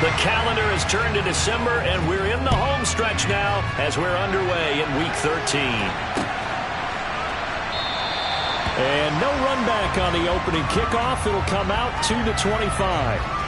The calendar has turned to December, and we're in the home stretch now as we're underway in Week 13. And no run back on the opening kickoff. It'll come out to the 25.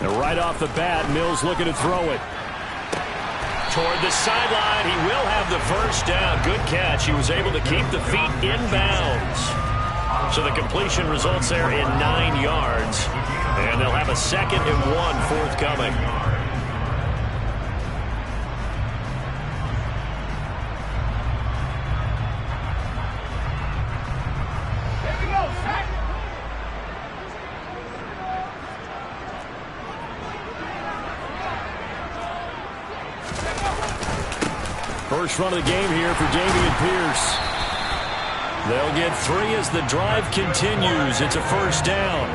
Right off the bat, Mills looking to throw it. Toward the sideline, he will have the first down. Good catch. He was able to keep the feet in bounds. So the completion results there in 9 yards. And they'll have a 2nd and 1 forthcoming. First run of the game here for Dameon Pierce. They'll get 3 as the drive continues. It's a first down.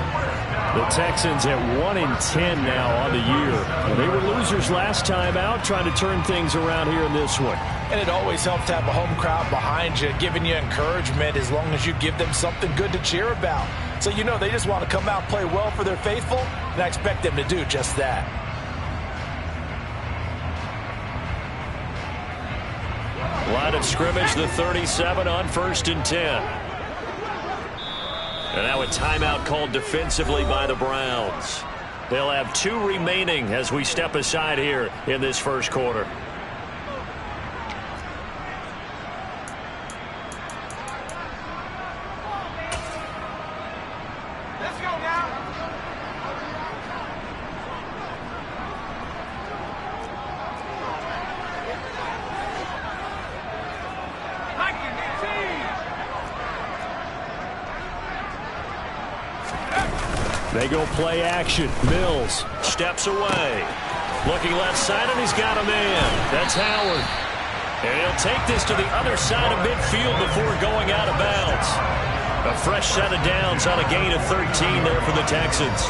The Texans at 1-10 now on the year. They were losers last time out, trying to turn things around here in this one. And it always helps to have a home crowd behind you, giving you encouragement as long as you give them something good to cheer about. So you know they just want to come out and play well for their faithful, and I expect them to do just that. Line of scrimmage, the 37 on 1st and 10. And now a timeout called defensively by the Browns. They'll have 2 remaining as we step aside here in this first quarter. They go play action. Mills steps away. Looking left side, and he's got a man. That's Howard. And he'll take this to the other side of midfield before going out of bounds. A fresh set of downs on a gain of 13 there for the Texans.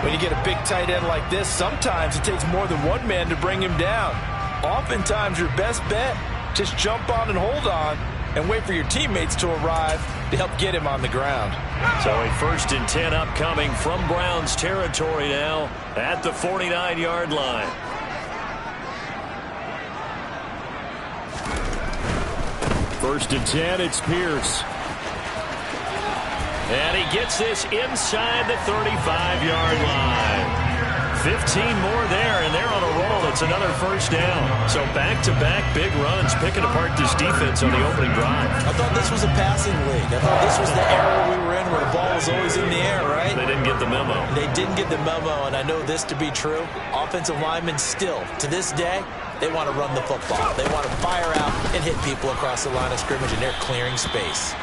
When you get a big tight end like this, sometimes it takes more than one man to bring him down. Oftentimes, your best bet, just jump on and hold on and wait for your teammates to arrive to help get him on the ground. So a 1st and 10 upcoming from Browns territory now at the 49-yard line. First and 10, it's Pierce. And he gets this inside the 35-yard line. 15 more there, and they're on a roll. It's another first down. So back-to-back big runs, picking apart this defense on the opening drive. I thought this was a passing league. I thought this was the era we were in where the ball was always in the air, right? They didn't get the memo. They didn't get the memo, and I know this to be true. Offensive linemen still, to this day, they want to run the football. They want to fire out and hit people across the line of scrimmage, and they're clearing space.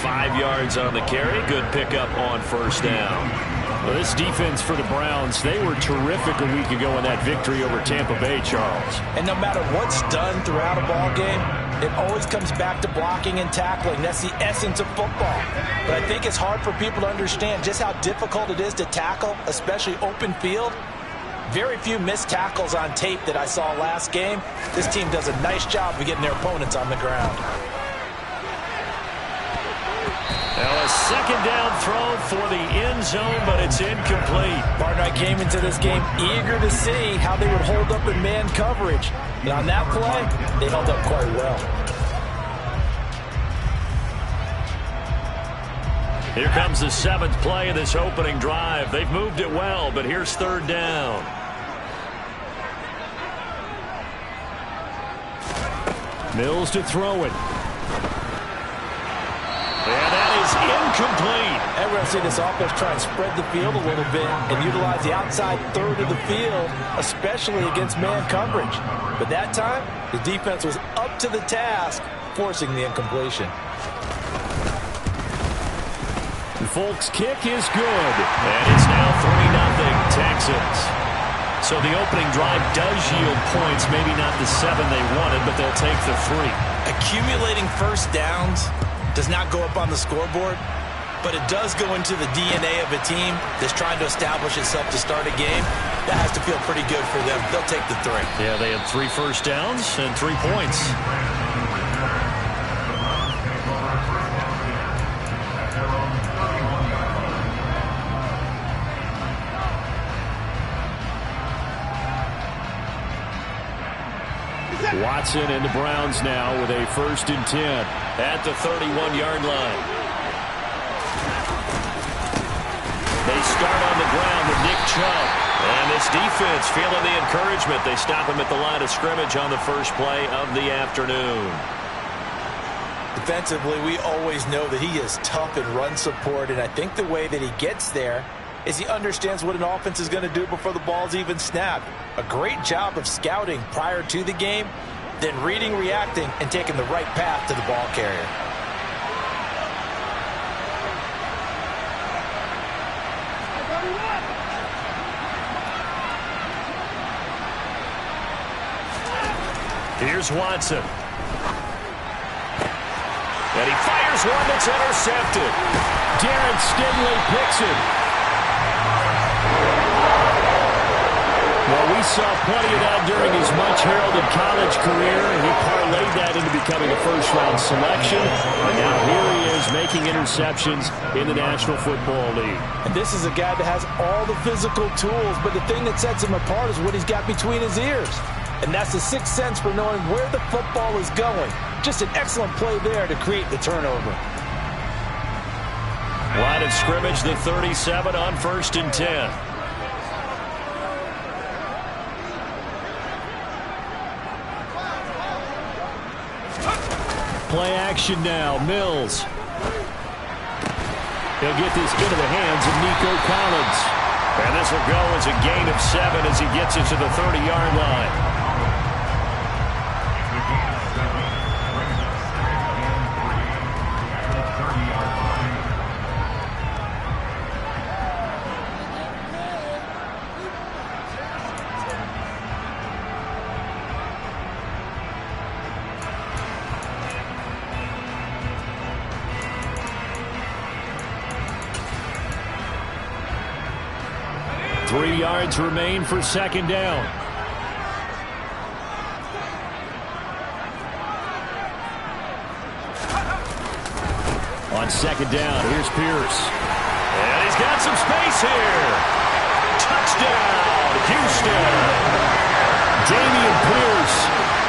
5 yards on the carry. Good pickup on first down. Well, this defense for the Browns, they were terrific a week ago in that victory over Tampa Bay, Charles. And no matter what's done throughout a ball game, it always comes back to blocking and tackling. That's the essence of football. But I think it's hard for people to understand just how difficult it is to tackle, especially open field. Very few missed tackles on tape that I saw last game. This team does a nice job of getting their opponents on the ground. Now a 2nd down throw for the end zone, but it's incomplete. Partner, I came into this game eager to see how they would hold up in man coverage. And on that play, they held up quite well. Here comes the 7th play of this opening drive. They've moved it well, but here's 3rd down. Mills to throw it. And that is incomplete. And we're going to see this offense try and spread the field a little bit and utilize the outside third of the field, especially against man coverage. But that time, the defense was up to the task, forcing the incompletion. Folk's kick is good. And it's now 3-0 Texans. So the opening drive does yield points, maybe not the 7 they wanted, but they'll take the 3. Accumulating first downs does not go up on the scoreboard, but it does go into the DNA of a team that's trying to establish itself to start a game. That has to feel pretty good for them. They'll take the 3. Yeah, they had 3 first downs and 3 points. Watson and the Browns now with a 1st and 10 at the 31-yard line. They start on the ground with Nick Chubb. And this defense feeling the encouragement. They stop him at the line of scrimmage on the first play of the afternoon. Defensively, we always know that he is tough in run support, and I think the way that he gets there is he understands what an offense is going to do before the ball's even snapped. A great job of scouting prior to the game, then reading, reacting, and taking the right path to the ball carrier. Here's Watson. And he fires one that's intercepted. Darren Stingley picks it. Well, we saw plenty of that during his much-heralded college career, and he parlayed that into becoming a first-round selection. And now here he is making interceptions in the National Football League. And this is a guy that has all the physical tools, but the thing that sets him apart is what he's got between his ears. And that's the sixth sense for knowing where the football is going. Just an excellent play there to create the turnover. Line of scrimmage, the 37 on 1st and 10. Play action now. Mills. He'll get this into the hands of Nico Collins. And this will go as a gain of 7 as he gets it to the 30-yard line. Yards remain for 2nd down. On 2nd down, here's Pierce. And he's got some space here. Touchdown, Houston. Dameon Pierce,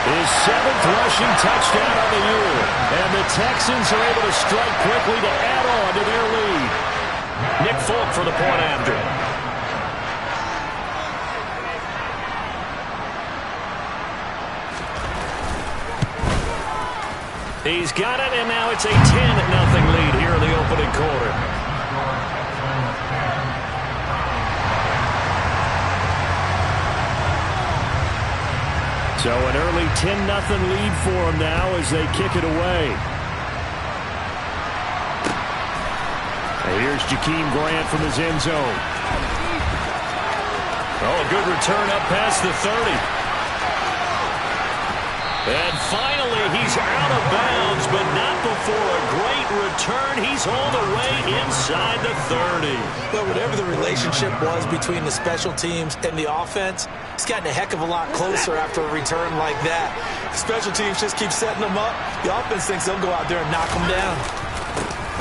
his 7th rushing touchdown of the year. And the Texans are able to strike quickly to add on to their lead. Nick Folk for the point after. He's got it, and now it's a 10-0 lead here in the opening quarter. So an early 10-0 lead for them now as they kick it away. And here's Jakeem Grant from his end zone. Oh, a good return up past the 30. And finally, he's out of bounds, but not before a great return. He's all the way inside the 30. But whatever the relationship was between the special teams and the offense, it's gotten a heck of a lot closer after a return like that. The special teams just keep setting them up. The offense thinks they'll go out there and knock them down.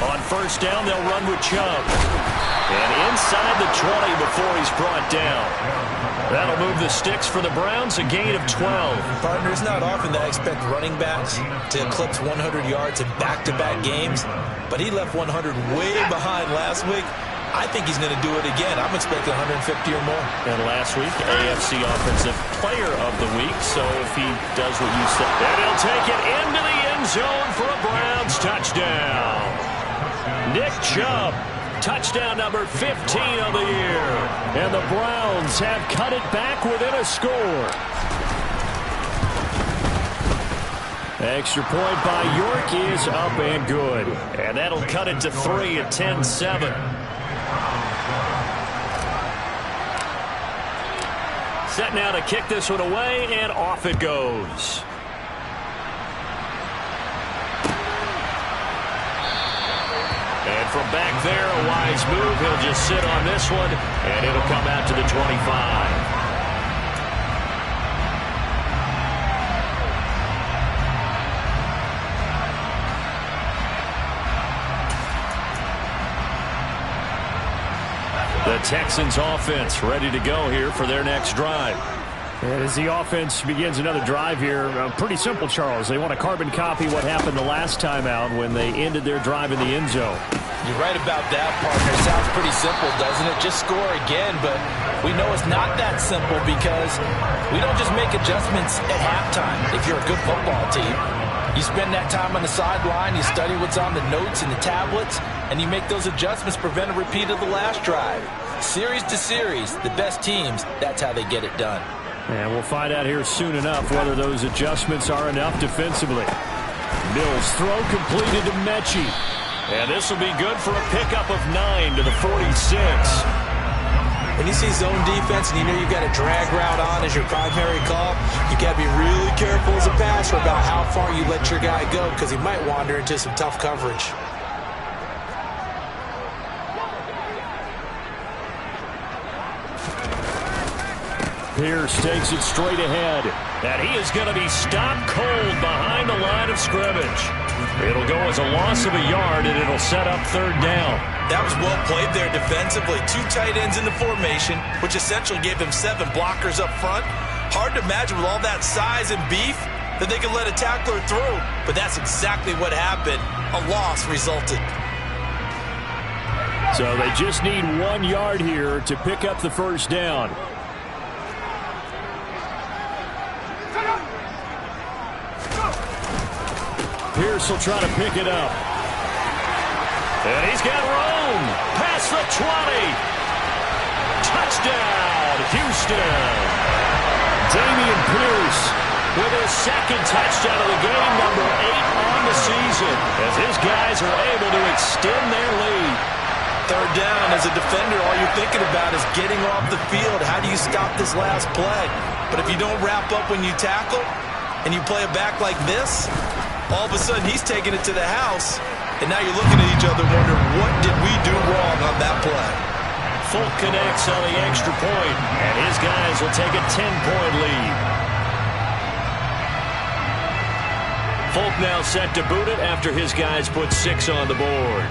On 1st down, they'll run with Chubb. And inside the 20 before he's brought down. That'll move the sticks for the Browns, a gain of 12. Partner, it's not often that I expect running backs to eclipse 100 yards in back-to-back games, but he left 100 way behind last week. I think he's going to do it again. I'm expecting 150 or more. And last week, AFC Offensive Player of the Week, so if he does what you said. And he'll take it into the end zone for a Browns touchdown. Nick Chubb. Touchdown number 15 of the year. And the Browns have cut it back within a score. Extra point by York is up and good. And that'll cut it to 3 at 10-7. set now to kick this one away, and off it goes. And from back there, a wise move. He'll just sit on this one, and it'll come out to the 25. The Texans offense ready to go here for their next drive. And as the offense begins another drive here, pretty simple, Charles. They want to carbon copy what happened the last time out when they ended their drive in the end zone. You're right about that, partner. Sounds pretty simple, doesn't it? Just score again, but we know it's not that simple because we don't just make adjustments at halftime if you're a good football team. You spend that time on the sideline, you study what's on the notes and the tablets, and you make those adjustments, prevent a repeat of the last drive. Series to series, the best teams, that's how they get it done. And we'll find out here soon enough whether those adjustments are enough defensively. Mills throw completed to Mechie. And this will be good for a pickup of 9 to the 46. When you see zone defense and you know you've got a drag route on as your primary call, you got to be really careful as a passer about how far you let your guy go because he might wander into some tough coverage. Pierce takes it straight ahead. And he is going to be stopped cold behind the line of scrimmage. It'll go as a loss of a yard, and it'll set up third down. That was well played there defensively. 2 tight ends in the formation, which essentially gave them 7 blockers up front. Hard to imagine with all that size and beef that they could let a tackler through. But that's exactly what happened. A loss resulted. So they just need 1 yard here to pick up the first down. Pierce will try to pick it up. And he's got room. Past the 20. Touchdown, Houston. Dameon Pierce with his second touchdown of the game, number 8 on the season, as his guys are able to extend their lead. Third down, as a defender, all you're thinking about is getting off the field. How do you stop this last play? But if you don't wrap up when you tackle and you play it back like this, all of a sudden he's taking it to the house, and now you're looking at each other wondering, what did we do wrong on that play? Folk connects on the extra point, and his guys will take a 10-point lead. Folk now set to boot it after his guys put 6 on the board.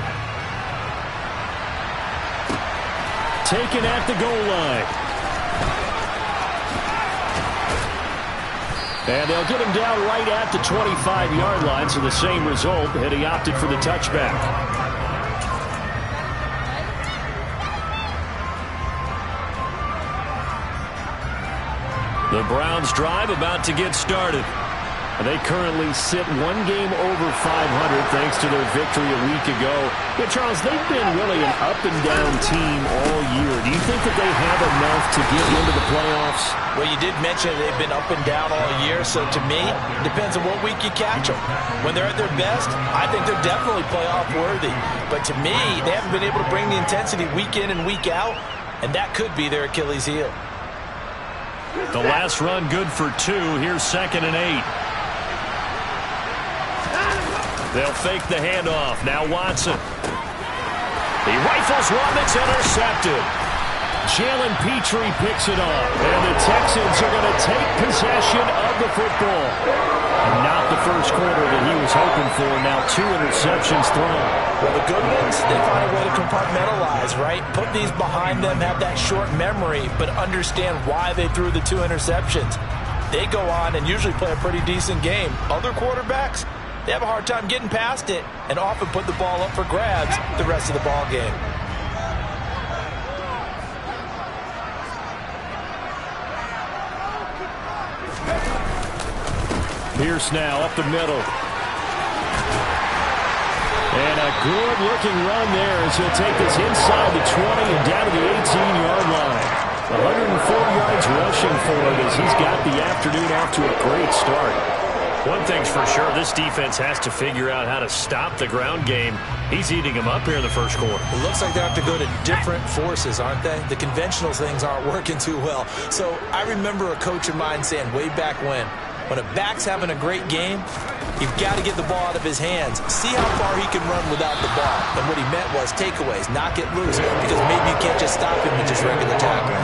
taken at the goal line. And they'll get him down right at the 25-yard line, so the same result, and he opted for the touchback. The Browns drive about to get started. They currently sit one game over 500 thanks to their victory a week ago. Yeah, Charles, they've been really an up-and-down team all year. Do you think that they have enough to get into the playoffs? Well, you did mention they've been up and down all year, so to me, it depends on what week you catch them. When they're at their best, I think they're definitely playoff worthy. But to me, they haven't been able to bring the intensity week in and week out, and that could be their Achilles heel. The last run good for 2. Here's 2nd and 8. They'll fake the handoff. Now Watson. He rifles one that's intercepted. Jalen Petrie picks it up. And the Texans are going to take possession of the football. Not the first quarter that he was hoping for. Now 2 interceptions thrown. Well, the good ones, they find a way to compartmentalize, right? Put these behind them, have that short memory, but understand why they threw the 2 interceptions. They go on and usually play a pretty decent game. Other quarterbacks, they have a hard time getting past it and often put the ball up for grabs the rest of the ball game. Pierce now up the middle. And a good-looking run there as he'll take this inside the 20 and down to the 18-yard line. 104 yards rushing for him as he's got the afternoon off to a great start. One thing's for sure, this defense has to figure out how to stop the ground game. He's eating them up here in the first quarter. It looks like they have to go to different forces, aren't they? The conventional things aren't working too well. So I remember a coach of mine saying way back when a back's having a great game, you've got to get the ball out of his hands. See how far he can run without the ball. And what he meant was takeaways, knock it loose, because maybe you can't just stop him with just regular tackling.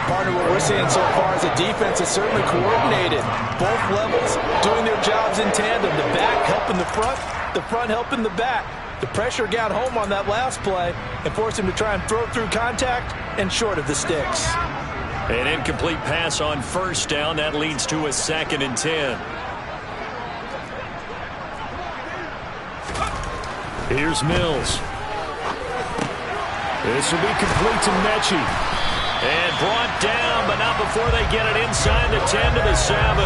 Partner, what we're seeing so far is a defense that's certainly coordinated. Both levels doing their jobs in tandem. The back helping the front helping the back. The pressure got home on that last play and forced him to try and throw through contact and short of the sticks. An incomplete pass on first down. That leads to a 2nd and 10. Here's Mills. This will be complete to Mechie. And brought down, but not before they get it inside the 10 to the 7.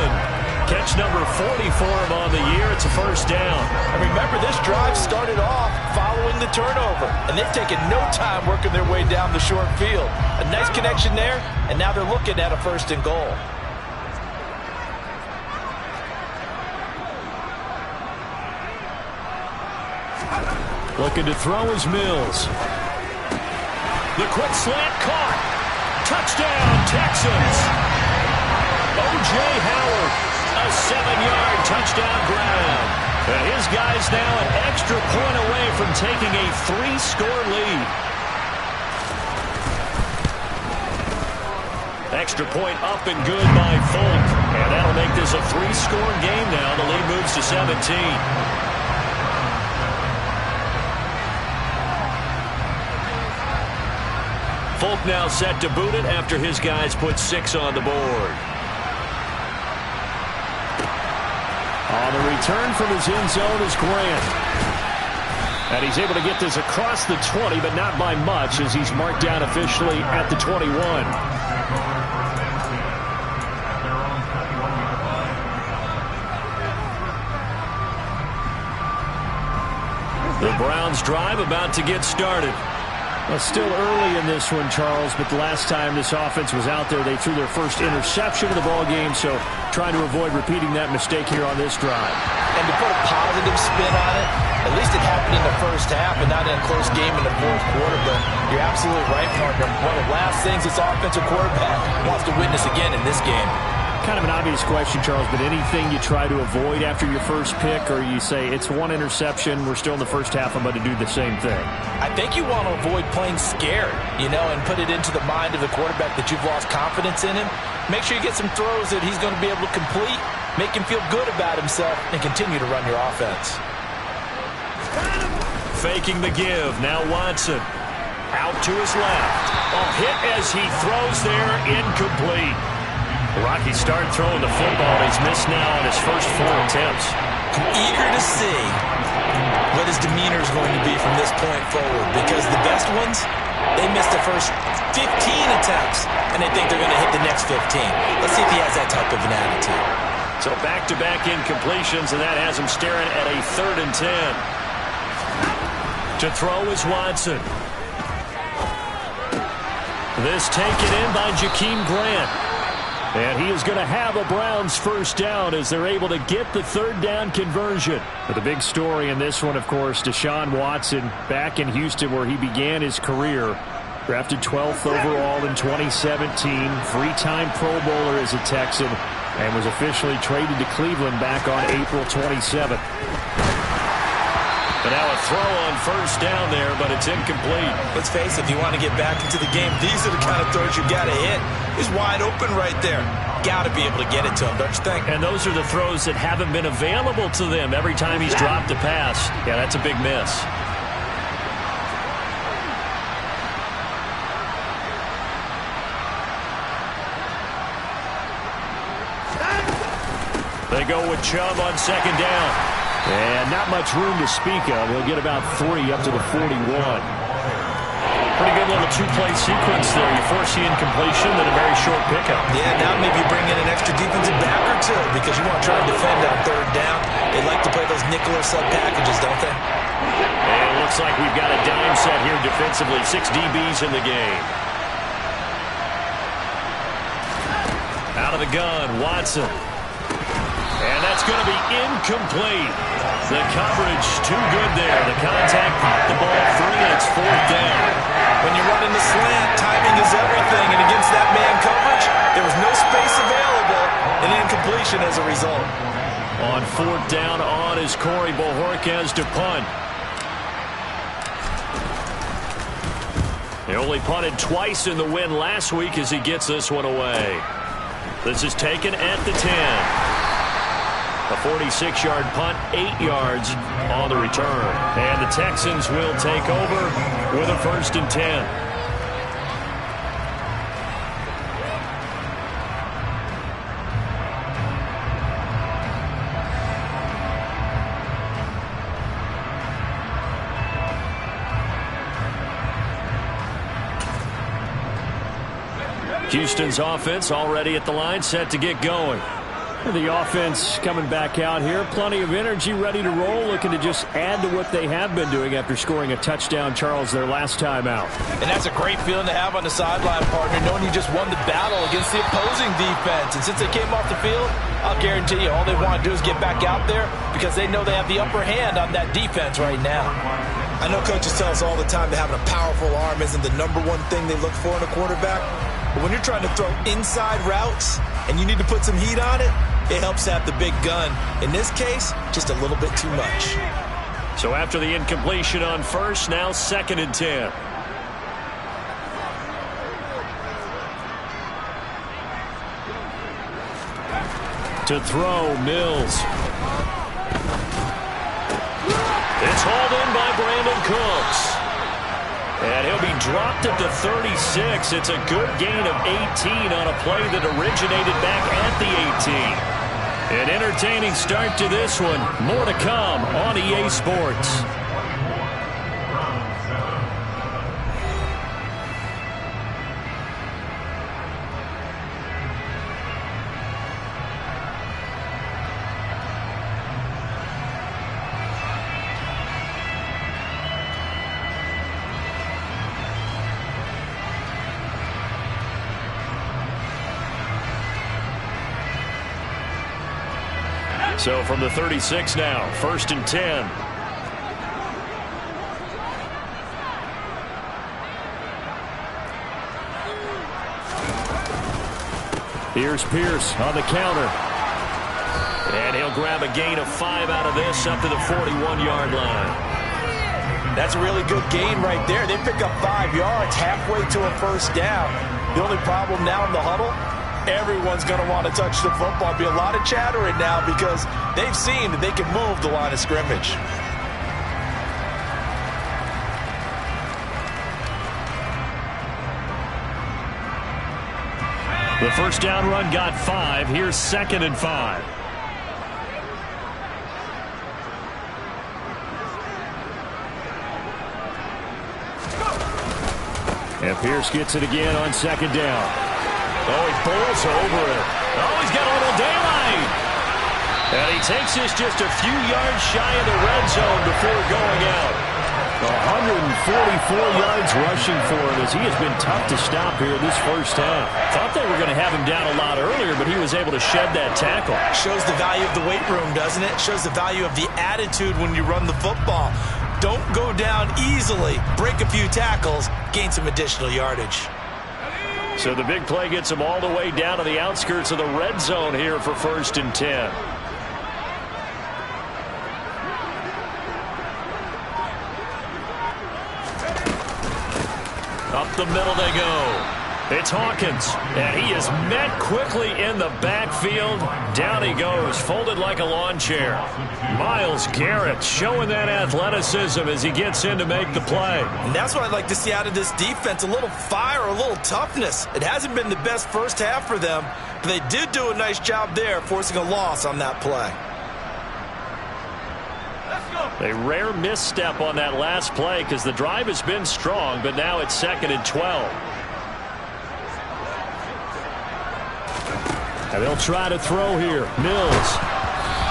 Catch number 40 for him on the year. It's a first down. And remember, this drive started off following the turnover. And they've taken no time working their way down the short field. A nice connection there, and now they're looking at a 1st and goal. Looking to throw is Mills. The quick slant caught. Touchdown, Texans. O.J. Howard, a 7-yard touchdown grab. And his guys now an extra point away from taking a 3-score lead. Extra point up and good by Folk. And that'll make this a 3-score game now. The lead moves to 17. Folk now set to boot it after his guys put 6 on the board. On the return from his end zone is Grant. And he's able to get this across the 20, but not by much, as he's marked down officially at the 21. The Browns drive about to get started. Well, still early in this one, Charles, but the last time this offense was out there, they threw their first interception of the ball game, so trying to avoid repeating that mistake here on this drive. And to put a positive spin on it, at least it happened in the first half and not in a close game in the fourth quarter, but you're absolutely right, partner. One of the last things this offensive quarterback wants to witness again in this game. Kind of an obvious question, Charles, but anything you try to avoid after your first pick, or you say it's one interception, we're still in the first half, I'm going to do the same thing? I think you want to avoid playing scared, and put it into the mind of the quarterback that you've lost confidence in him. Make sure you get some throws that he's going to be able to complete, make him feel good about himself, and continue to run your offense. Faking the give. Now Watson. Out to his left. A hit as he throws there. Incomplete. Rocky started throwing the football. He's missed now on his first 4 attempts. I'm eager to see what his demeanor is going to be from this point forward, because the best ones, they missed the first 15 attempts, and they think they're going to hit the next 15. Let's see if he has that type of an attitude. So back-to-back incompletions, and that has him staring at a 3rd and 10. To throw is Watson. This taken in by Jakeem Grant. And he is going to have a Browns first down as they're able to get the 3rd down conversion. But the big story in this one, of course, Deshaun Watson back in Houston where he began his career. Drafted 12th overall in 2017. 3-time Pro Bowler as a Texan. And was officially traded to Cleveland back on April 27th. But now a throw on first down there, but it's incomplete. Let's face it, if you want to get back into the game, these are the kind of throws you got to hit. He's wide open right there. Got to be able to get it to him, don't you think? And those are the throws that haven't been available to them every time he's dropped a pass. Yeah, that's a big miss. They go with Chubb on 2nd down. And not much room to speak of. He'll get about 3 up to the 41. Pretty good little 2-play sequence there. You force the incompletion, then a very short pickup. Yeah, now maybe bring in an extra defensive back or 2 because you want to try and defend on 3rd down. They like to play those nickel or sub packages, don't they? And it looks like we've got a dime set here defensively. 6 DBs in the game. Out of the gun, Watson. And that's going to be incomplete. The coverage too good there. The contact popped the ball free, and it's 4th down. When you run in the slant, timing is everything. And against that man coverage, there was no space available, and incompletion as a result. On 4th down on is Corey Bojorquez to punt. He only punted twice in the win last week as he gets this one away. This is taken at the 10. A 46-yard punt, 8 yards on the return. And the Texans will take over with a 1st and 10. Houston's offense already at the line, set to get going. The offense coming back out here. Plenty of energy, ready to roll, looking to just add to what they have been doing after scoring a touchdown, Charles, their last time out. And that's a great feeling to have on the sideline, partner, knowing you just won the battle against the opposing defense. And since they came off the field, I'll guarantee you all they want to do is get back out there because they know they have the upper hand on that defense right now. I know coaches tell us all the time that having a powerful arm isn't the #1 thing they look for in a quarterback. But when you're trying to throw inside routes and you need to put some heat on it, it helps to have the big gun. In this case, just a little bit too much. So after the incompletion on 1st, now 2nd and 10. To throw, Mills. It's hauled in by Brandon Cooks. And he'll be dropped at the 36. It's a good gain of 18 on a play that originated back at the 18. An entertaining start to this one. More to come on EA Sports. So from the 36 now, 1st and 10. Here's Pierce on the counter. And he'll grab a gain of 5 out of this up to the 41-yard line. That's a really good gain right there. They pick up 5 yards halfway to a 1st down. The only problem now in the huddle, everyone's going to want to touch the football. Be a lot of chattering now because they've seen that they can move the line of scrimmage. The 1st down run got 5. Here's 2nd and 5. And Pierce gets it again on 2nd down. Oh, he bowls over it. Oh, he's got a little daylight. And he takes this just a few yards shy of the red zone before going out. 144 yards rushing for him as he has been tough to stop here this 1st half. Thought they were going to have him down a lot earlier, but he was able to shed that tackle. Shows the value of the weight room, doesn't it? Shows the value of the attitude when you run the football. Don't go down easily. Break a few tackles. Gain some additional yardage. So the big play gets him all the way down to the outskirts of the red zone here for 1st and 10. Up the middle they go. It's Hawkins, and he is met quickly in the backfield. Down he goes, folded like a lawn chair. Myles Garrett showing that athleticism as he gets in to make the play. And that's what I'd like to see out of this defense, a little fire, a little toughness. It hasn't been the best 1st half for them, but they did do a nice job there, forcing a loss on that play. A rare misstep on that last play because the drive has been strong, but now it's 2nd and 12. And they'll try to throw here. Mills.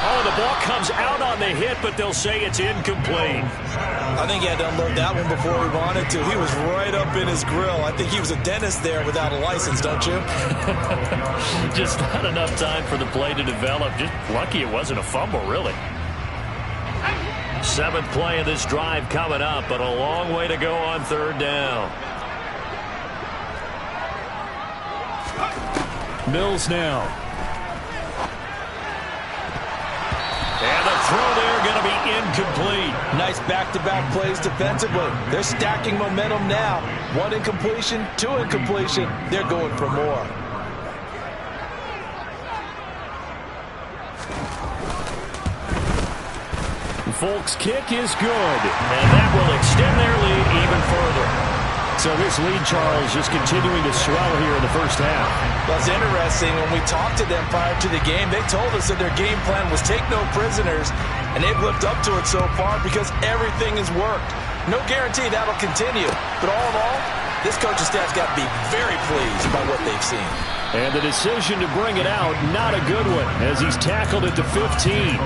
Oh, the ball comes out on the hit, but they'll say it's incomplete. I think he had to unload that one before he wanted to. He was right up in his grill. I think he was a dentist there without a license, don't you? Just not enough time for the play to develop. Just lucky it wasn't a fumble, really. 7th play of this drive coming up, but a long way to go on 3rd down. Mills now. And the throw there going to be incomplete. Nice back-to-back plays defensively. They're stacking momentum now. 1 incompletion, 2 incompletion. They're going for more. Folk's kick is good. And that will extend their lead even further. So this lead, Charles, just continuing to swell here in the first half. Well, it's interesting. When we talked to them prior to the game, they told us that their game plan was take no prisoners, and they've lived up to it so far because everything has worked. No guarantee that'll continue. But all in all, this coaching staff's got to be very pleased by what they've seen. And the decision to bring it out, not a good one, as he's tackled at the 15.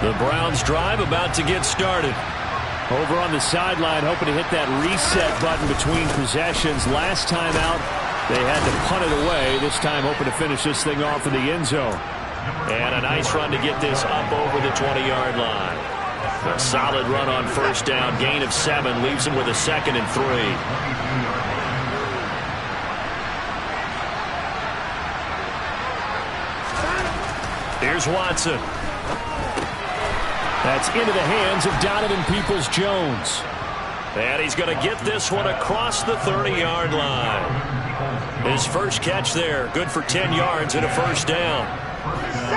The Browns drive about to get started. Over on the sideline, hoping to hit that reset button between possessions. Last time out, they had to punt it away. This time hoping to finish this thing off in the end zone. And a nice run to get this up over the 20-yard line. A solid run on 1st down. Gain of 7 leaves him with a 2nd and 3. Here's Watson. That's into the hands of Donovan Peoples-Jones. And he's going to get this one across the 30-yard line. His first catch there, good for 10 yards and a 1st down.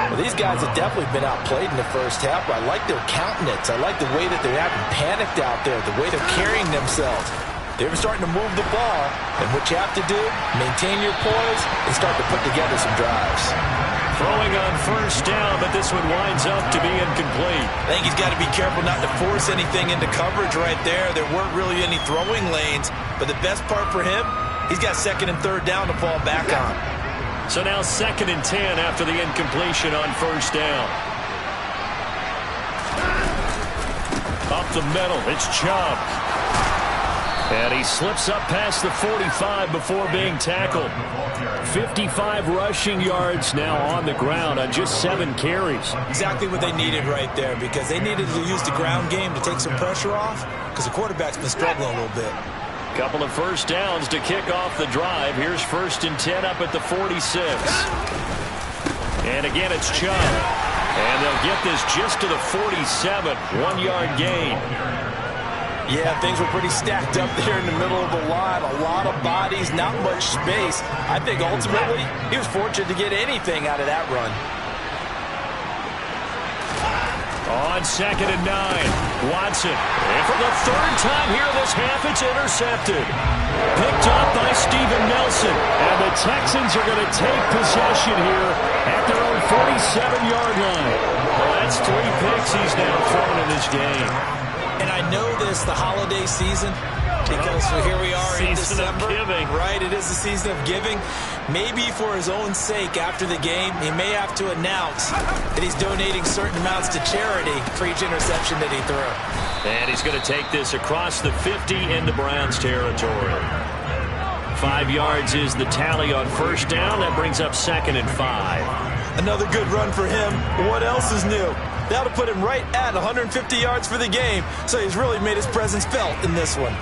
Well, these guys have definitely been outplayed in the first half, but I like their countenance. I like the way that they're acting panicked out there, the way they're carrying themselves. They're starting to move the ball, and what you have to do, maintain your poise and start to put together some drives. Throwing on 1st down, but this one winds up to be incomplete. I think he's got to be careful not to force anything into coverage right there. There weren't really any throwing lanes, but the best part for him, he's got 2nd and 3rd down to fall back on. So now 2nd and 10 after the incompletion on 1st down. Up the middle, it's Chubb. And he slips up past the 45 before being tackled. 55 rushing yards now on the ground on just 7 carries. Exactly what they needed right there, because they needed to use the ground game to take some pressure off, because the quarterback's been struggling a little bit. Couple of 1st downs to kick off the drive. Here's 1st and 10 up at the 46. And again, it's Chubb. And they'll get this just to the 47. 1-yard gain. Yeah, things were pretty stacked up there in the middle of the line. A lot of bodies, not much space. I think ultimately he was fortunate to get anything out of that run. On 2nd and 9, Watson. And for the 3rd time here this half, it's intercepted. Picked up by Steven Nelson. And the Texans are going to take possession here at their own 47-yard line. Well, that's 3 picks he's now thrown in this game. And I know this, the holiday season, because here we are in December. Right, it is the season of giving. Maybe for his own sake after the game, he may have to announce that he's donating certain amounts to charity for each interception that he threw. And he's going to take this across the 50 into Browns territory. 5 yards is the tally on 1st down. That brings up 2nd and 5. Another good run for him. What else is new? That'll put him right at 150 yards for the game, so he's really made his presence felt in this one.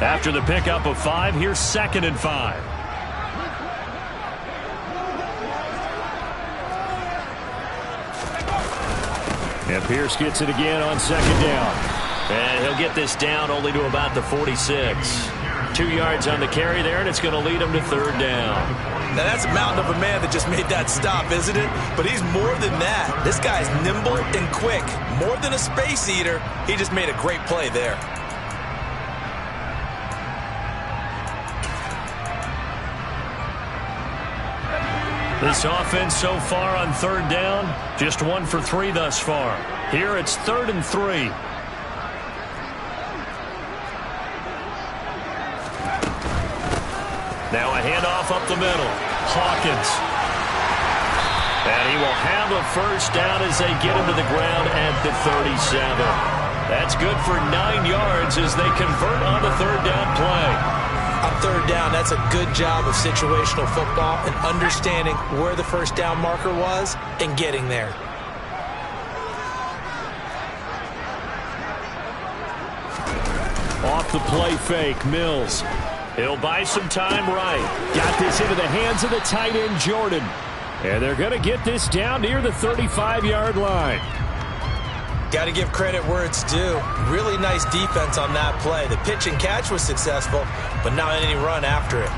After the pickup of 5, here's 2nd and 5. And Pierce gets it again on 2nd down. And he'll get this down only to about the 46. 2 yards on the carry there, and it's going to lead him to 3rd down. Now that's a mountain of a man that just made that stop, isn't it? But he's more than that. This guy's nimble and quick. More than a space eater, he just made a great play there. This offense so far on third down, just 1 for 3 thus far. Here it's 3rd and 3. Now a handoff up the middle. Hawkins. And he will have a first down as they get him to the ground at the 37. That's good for 9 yards as they convert on the third down play. On third down, that's a good job of situational football and understanding where the first down marker was and getting there. Off the play fake, Mills. He'll buy some time right. Got this into the hands of the tight end, Jordan. And they're going to get this down near the 35-yard line. Got to give credit where it's due. Really nice defense on that play. The pitch and catch was successful, but not any run after it.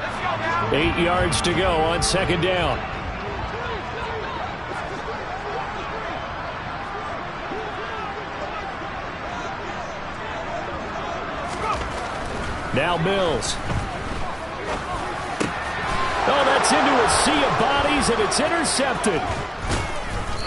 Let's go, 8 yards to go on second down. Now Mills. Oh, that's into a sea of bodies, and it's intercepted.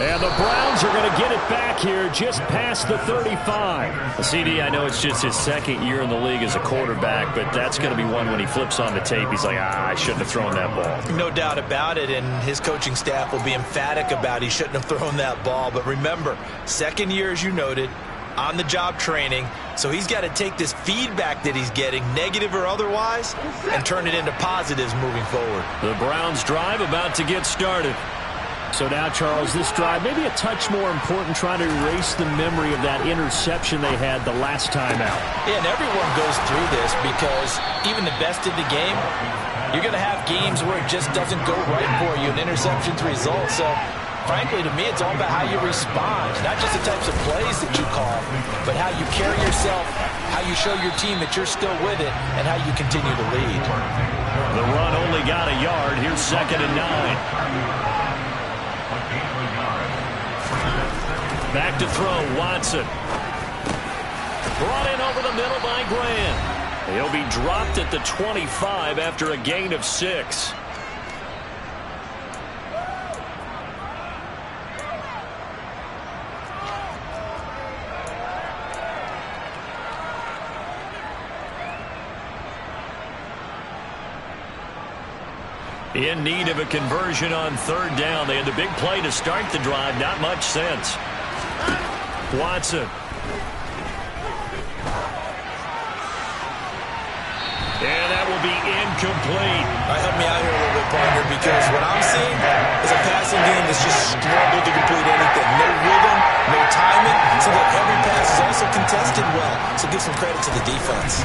And the Browns are going to get it back here just past the 35. CD, I know it's just his second year in the league as a quarterback, but that's going to be one when he flips on the tape. He's like, I shouldn't have thrown that ball. No doubt about it, and his coaching staff will be emphatic about he shouldn't have thrown that ball. But remember, second year, as you noted, on-the-job training, so he's got to take this feedback that he's getting, negative or otherwise, and turn it into positives moving forward. The Browns drive about to get started. So now, Charles, this drive maybe a touch more important, trying to erase the memory of that interception they had the last time out. Yeah, and everyone goes through this because even the best of the game, you're going to have games where it just doesn't go right for you, and interceptions result. So frankly, to me, it's all about how you respond, not just the types of plays that you call, but how you carry yourself, how you show your team that you're still with it, and how you continue to lead. The run only got a yard. Here's 2nd and 9. Back to throw, Watson. Brought in over the middle by Graham. He'll be dropped at the 25 after a gain of 6. In need of a conversion on third down. They had the big play to start the drive. Not much sense. Watson. And that will be incomplete. Help me out here a little bit, partner, because what I'm seeing is a passing game that's just struggled to complete anything. No rhythm, no timing. So that every pass is also contested well. So give some credit to the defense.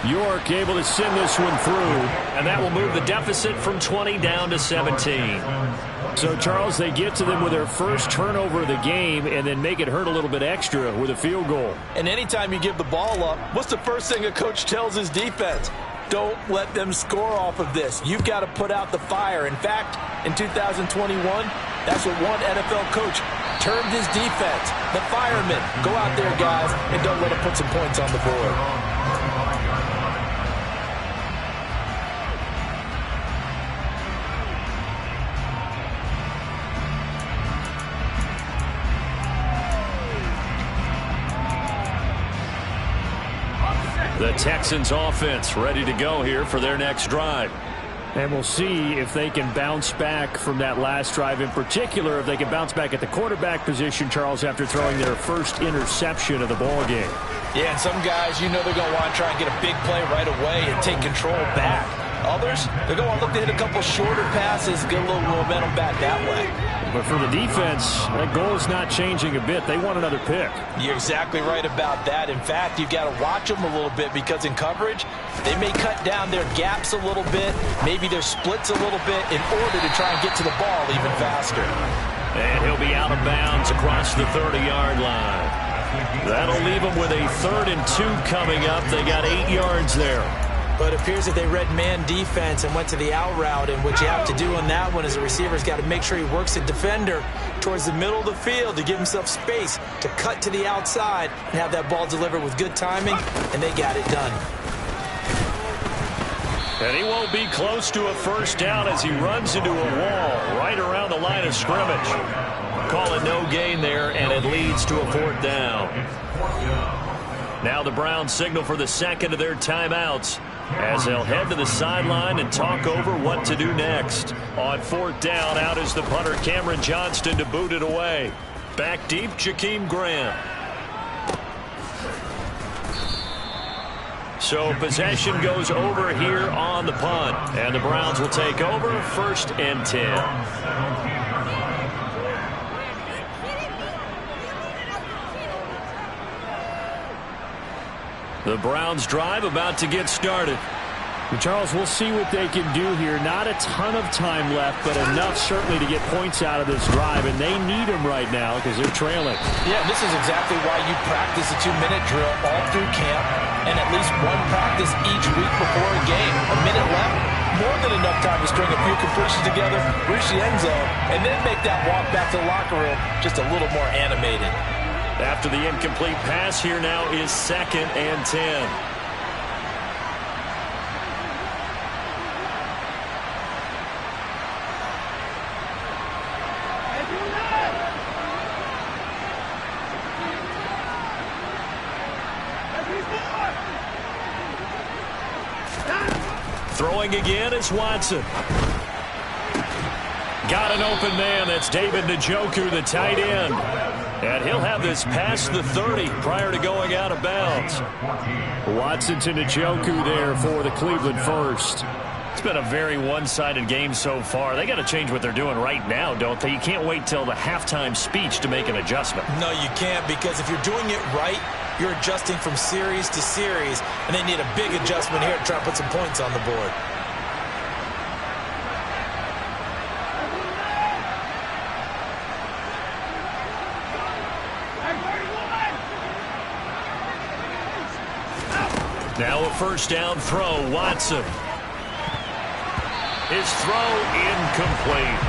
York able to send this one through, and that will move the deficit from 20 down to 17. So, Charles, they get to them with their first turnover of the game and then make it hurt a little bit extra with a field goal. And anytime you give the ball up, what's the first thing a coach tells his defense? Don't let them score off of this. You've got to put out the fire. In fact, in 2021, that's what one NFL coach termed his defense. The firemen. Go out there, guys, and don't let them put some points on the board. The Texans offense ready to go here for their next drive. And we'll see if they can bounce back from that last drive, in particular if they can bounce back at the quarterback position, Charles, after throwing their first interception of the ball game. Yeah, and some guys, you know they're going to want to try and get a big play right away and take control back. Others, they're going to look to hit a couple shorter passes, get a little momentum back that way. But for the defense, that goal is not changing a bit. They want another pick. You're exactly right about that. In fact, you've got to watch them a little bit because in coverage, they may cut down their gaps a little bit, maybe their splits a little bit in order to try and get to the ball even faster. And he'll be out of bounds across the 30-yard line. That'll leave them with a 3rd and 2 coming up. They got 8 yards there. But it appears that they read man defense and went to the out route, and what you have to do on that one is the receiver's got to make sure he works the defender towards the middle of the field to give himself space to cut to the outside and have that ball delivered with good timing, and they got it done. And he won't be close to a first down as he runs into a wall right around the line of scrimmage. Call it no gain there, and it leads to a 4th down. Now the Browns signal for the second of their timeouts as they'll head to the sideline and talk over what to do next. On 4th down, out is the punter Cameron Johnston to boot it away. Back deep, Jakeem Grant. So possession goes over here on the punt, and the Browns will take over 1st and 10. The Browns drive about to get started. Charles, we'll see what they can do here. Not a ton of time left, but enough certainly to get points out of this drive, and they need them right now because they're trailing. Yeah, this is exactly why you practice a 2-minute drill all through camp and at least one practice each week before a game. A minute left, more than enough time to string a few completions together, reach the end zone, and then make that walk back to the locker room just a little more animated. After the incomplete pass, here now is 2nd and 10. Throwing again is Watson. Got an open man. That's David Njoku, the tight end. And he'll have this past the 30 prior to going out of bounds. Watson to Njoku there for the Cleveland first. It's been a very one-sided game so far. They got to change what they're doing right now, don't they? You can't wait till the halftime speech to make an adjustment. No, you can't, because if you're doing it right, you're adjusting from series to series, and they need a big adjustment here to try to put some points on the board. Now a first down throw, Watson. His throw incomplete.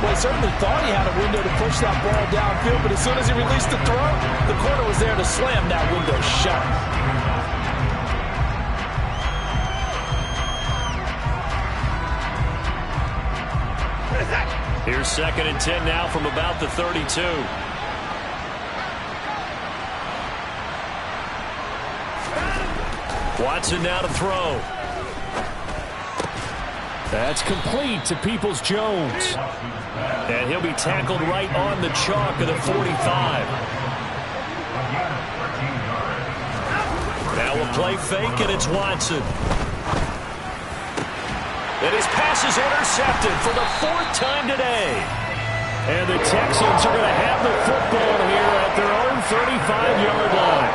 Well, he certainly thought he had a window to push that ball downfield, but as soon as he released the throw, the corner was there to slam that window shut. Here's 2nd and 10 now from about the 32. Watson now to throw. That's complete to Peoples-Jones. And he'll be tackled right on the chalk of the 45. Now a play fake, and it's Watson. And his pass is intercepted for the 4th time today. And the Texans are going to have the football here at their own 35-yard line.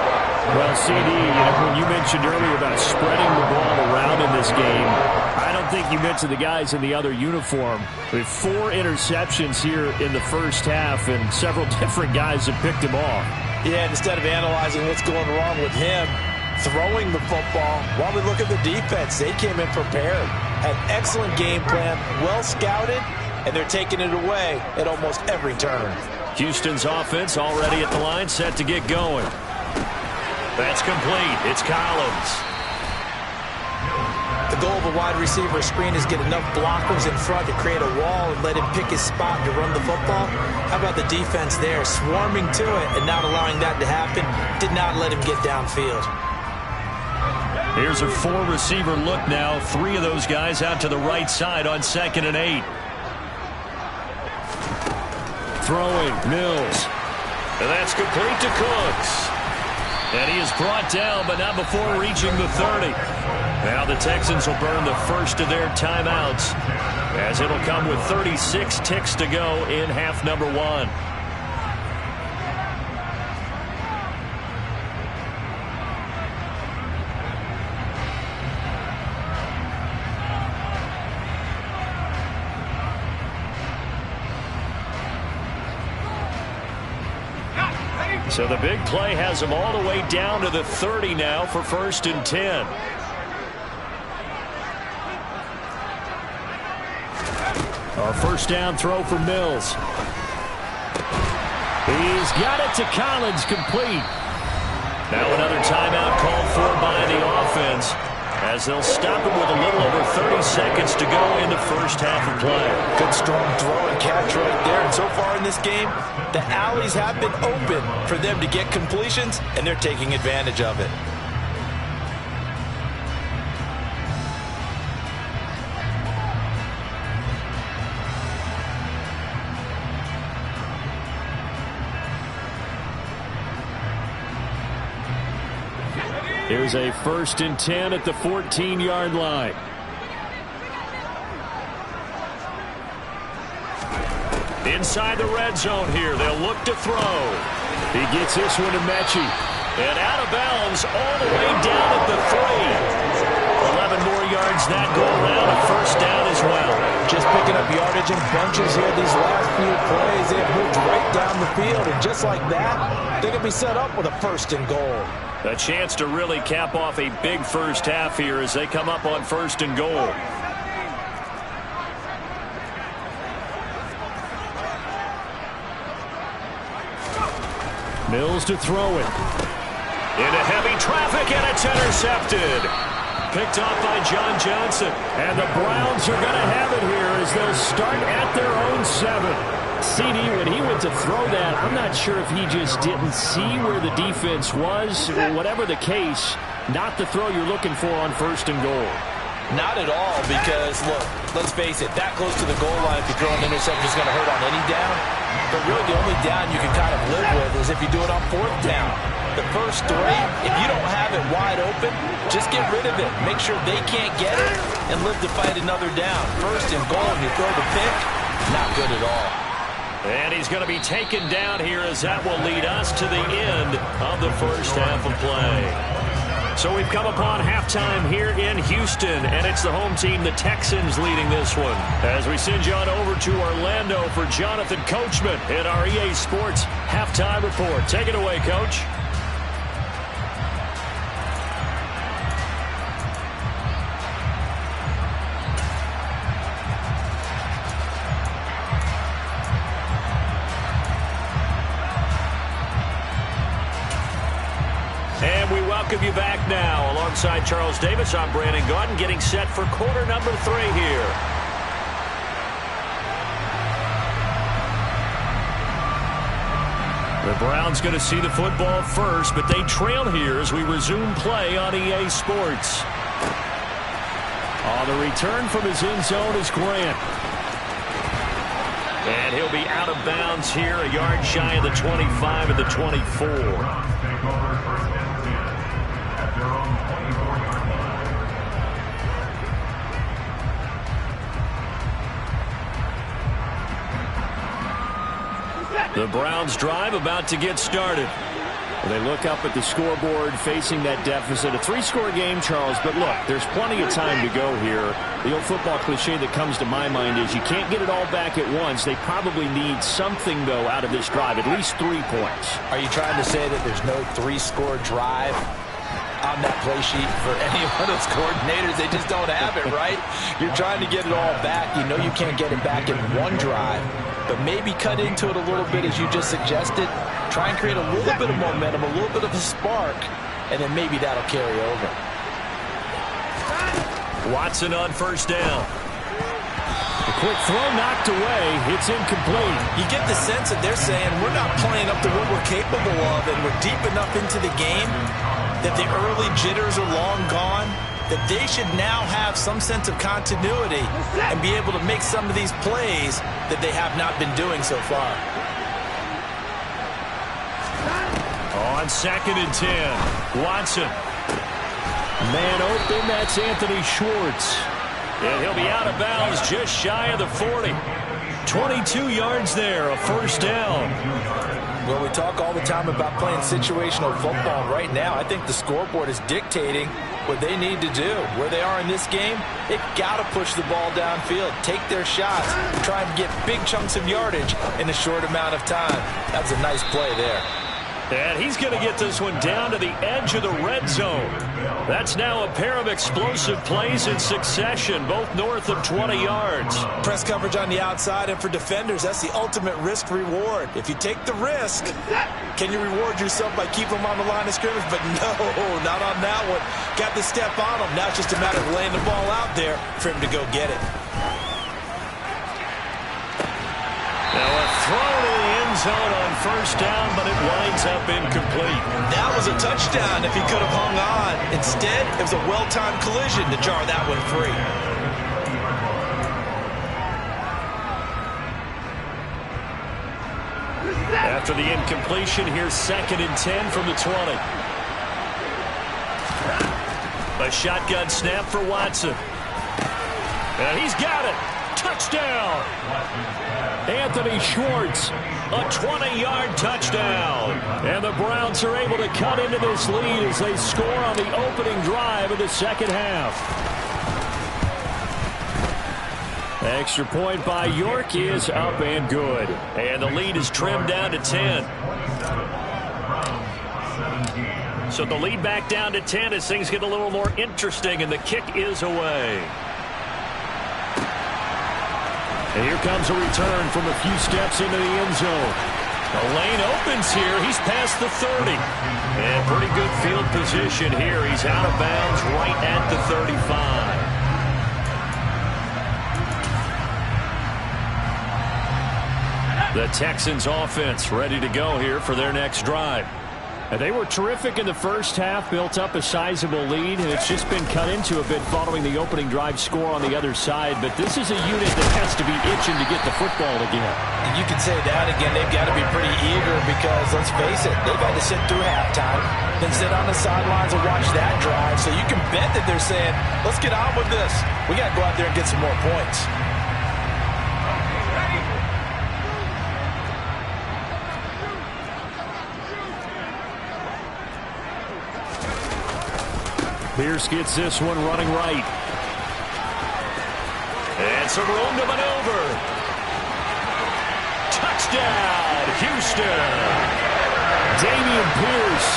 Well, CD, when you mentioned earlier about spreading the ball around in this game, I don't think you mentioned the guys in the other uniform. With 4 interceptions here in the first half, and several different guys have picked him off. Yeah, instead of analyzing what's going wrong with him, throwing the football, while we look at the defense, they came in prepared. Had excellent game plan, well scouted, and they're taking it away at almost every turn. Houston's offense already at the line, set to get going. That's complete. It's Collins. The goal of a wide receiver screen is get enough blockers in front to create a wall and let him pick his spot to run the football. How about the defense there, swarming to it and not allowing that to happen? Did not let him get downfield. Here's a 4-receiver look now. 3 of those guys out to the right side on 2nd and 8. Throwing, Mills. And that's complete to Cooks. And he is brought down, but not before reaching the 30. Now the Texans will burn the first of their timeouts, as it'll come with 36 ticks to go in half number 1. So the big play has them all the way down to the 30 now for 1st and 10. A first down throw for Mills. He's got it to Collins, complete. Now another timeout called for by the offense, as they'll stop it with a little over 30 seconds to go in the first half of play. Good strong throw and catch right there. And so far in this game, the alleys have been open for them to get completions, and they're taking advantage of it. Here's a 1st and 10 at the 14-yard line. Inside the red zone here, they'll look to throw. He gets this one to Mechie. And out of bounds all the way down at the 3. 11 more yards that go around, a first down as well. Just picking up yardage in bunches here these last few plays. They have moved right down the field, and just like that, they're going to be set up with a 1st and goal. A chance to really cap off a big first half here as they come up on 1st and goal. Mills to throw it. Into heavy traffic, and it's intercepted. Picked off by John Johnson. And the Browns are going to have it here as they'll start at their own 7. CD, when he went to throw that, I'm not sure if he just didn't see where the defense was. Whatever the case, not the throw you're looking for on 1st and goal. Not at all, because, look, let's face it, that close to the goal line, if you throw an interception, is going to hurt on any down. But really, the only down you can kind of live with is if you do it on 4th down. The first 3, if you don't have it wide open, just get rid of it. Make sure they can't get it and live to fight another down. 1st and goal, and you throw the pick, not good at all. And he's going to be taken down here as that will lead us to the end of the first half of play. So we've come upon halftime here in Houston, and it's the home team, the Texans, leading this one. As we send you on over to Orlando for Jonathan Coachman in our EA Sports Halftime Report. Take it away, Coach. And we welcome you back now. Alongside Charles Davis, I'm Brandon Gaudin, getting set for quarter number 3 here. The Browns going to see the football first, but they trail here as we resume play on EA Sports. On the return from his end zone is Grant. And he'll be out of bounds here, a yard shy of the 25 and the 24. The Browns drive about to get started. They look up at the scoreboard facing that deficit. A 3-score game, Charles, but look, there's plenty of time to go here. The old football cliche that comes to my mind is you can't get it all back at once. They probably need something, though, out of this drive, at least 3 points. Are you trying to say that there's no 3-score drive on that play sheet for any one of those coordinators? They just don't have it, right? You're trying to get it all back. You know you can't get it back in one drive, but maybe cut into it a little bit as you just suggested. Try and create a little bit of momentum, a little bit of a spark, and then maybe that'll carry over. Watson on first down. A quick throw knocked away. It's incomplete. You get the sense that they're saying we're not playing up to what we're capable of, and we're deep enough into the game that the early jitters are long gone, that they should now have some sense of continuity and be able to make some of these plays that they have not been doing so far. On 2nd and 10, Watson. Man open, that's Anthony Schwartz. And he'll be out of bounds just shy of the 40. 22 yards there, a first down. Well, we talk all the time about playing situational football. Right now, I think the scoreboard is dictating what they need to do. Where they are in this game, they've got to push the ball downfield, take their shots, try and get big chunks of yardage in a short amount of time. That's a nice play there. And he's going to get this one down to the edge of the red zone. That's now a pair of explosive plays in succession, both north of 20 yards. Press coverage on the outside, and for defenders, that's the ultimate risk-reward. If you take the risk, can you reward yourself by keeping them on the line of scrimmage? But no, not on that one. Got the step on him. Now it's just a matter of laying the ball out there for him to go get it. Now a throw to the end zone on first down, but it winds up incomplete. That was a touchdown if he could have hung on. Instead, it was a well-timed collision to jar that one free. After the incompletion, here's 2nd and 10 from the 20. A shotgun snap for Watson. And he's got it. Touchdown. Anthony Schwartz, a 20-yard touchdown. And the Browns are able to cut into this lead as they score on the opening drive of the second half. Extra point by York is up and good. And the lead is trimmed down to 10. So the lead back down to 10 as things get a little more interesting, and the kick is away. And here comes a return from a few steps into the end zone. The lane opens here. He's past the 30. And pretty good field position here. He's out of bounds right at the 35. The Texans offense ready to go here for their next drive. They were terrific in the first half, built up a sizable lead, and it's just been cut into a bit following the opening drive score on the other side. But this is a unit that has to be itching to get the football again. And you can say that again. They've got to be pretty eager because, let's face it, they've had to sit through halftime, then sit on the sidelines and watch that drive. So you can bet that they're saying, let's get on with this. We got to go out there and get some more points. Pierce gets this one running right. And some room to maneuver. Touchdown, Houston. Dameon Pierce,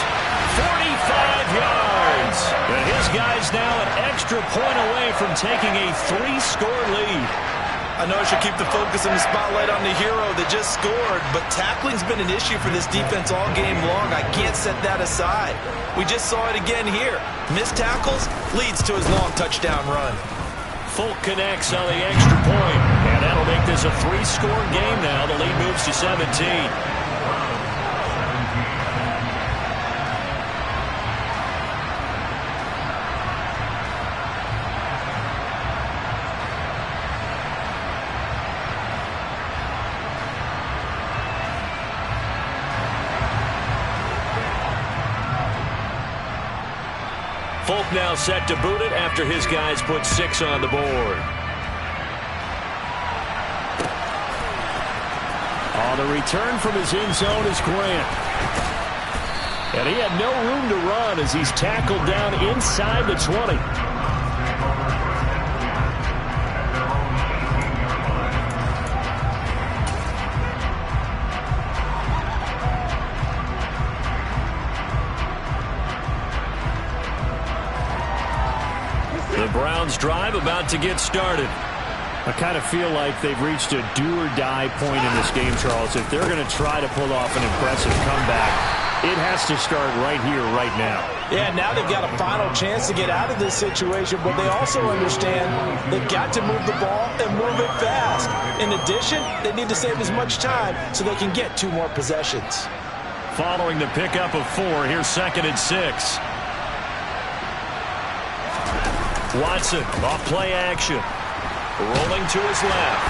45 yards. And his guy's now an extra point away from taking a 3-score lead. I know I should keep the focus and the spotlight on the hero that just scored, but tackling's been an issue for this defense all game long. I can't set that aside. We just saw it again here. Missed tackles leads to his long touchdown run. Folk connects on the extra point, and that'll make this a 3-score game now. The lead moves to 17. Folk now set to boot it after his guys put 6 on the board. On the return from his end zone is Grant. And he had no room to run as he's tackled down inside the 20. The Browns drive about to get started. I kind of feel like they've reached a do-or-die point in this game, Charles. If they're going to try to pull off an impressive comeback, it has to start right here, right now. Yeah, now they've got a final chance to get out of this situation, but they also understand they've got to move the ball and move it fast. In addition, they need to save as much time so they can get 2 more possessions. Following the pickup of 4, here's 2nd and 6. Watson off play action. Rolling to his left.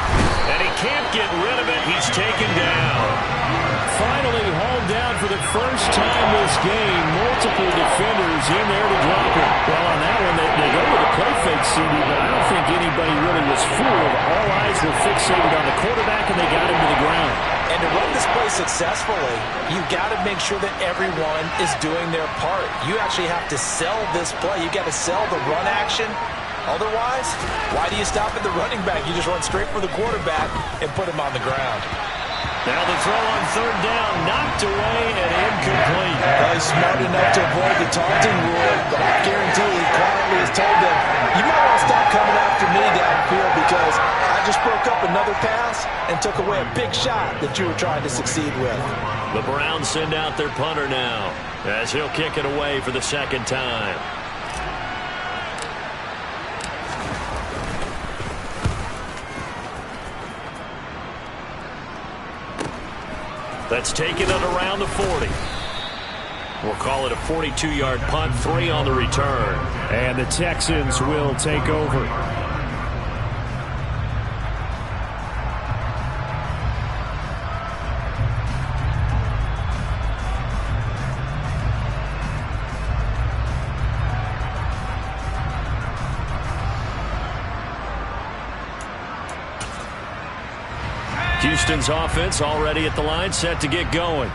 And he can't get rid of it. He's taken down. Finally hauled down for the first time this game. Multiple defenders in there to drop him. Well, on that one, they go with a play fake, CD, but I don't think anybody really was fooled. All eyes were fixated on the quarterback, and they got him to the ground. And to run this play successfully, you've got to make sure that everyone is doing their part. You actually have to sell this play. You've got to sell the run action. Otherwise, why do you stop at the running back? You just run straight for the quarterback and put him on the ground. Now the throw on third down, knocked away and incomplete. Well, he's smart enough to avoid the taunting rule, but I guarantee he quietly has told them, you might want to stop coming after me downfield because I just broke up another pass and took away a big shot that you were trying to succeed with. The Browns send out their punter now as he'll kick it away for the second time. That's taken it around the 40. We'll call it a 42-yard punt, 3 on the return. And the Texans will take over. Houston's offense already at the line, set to get going.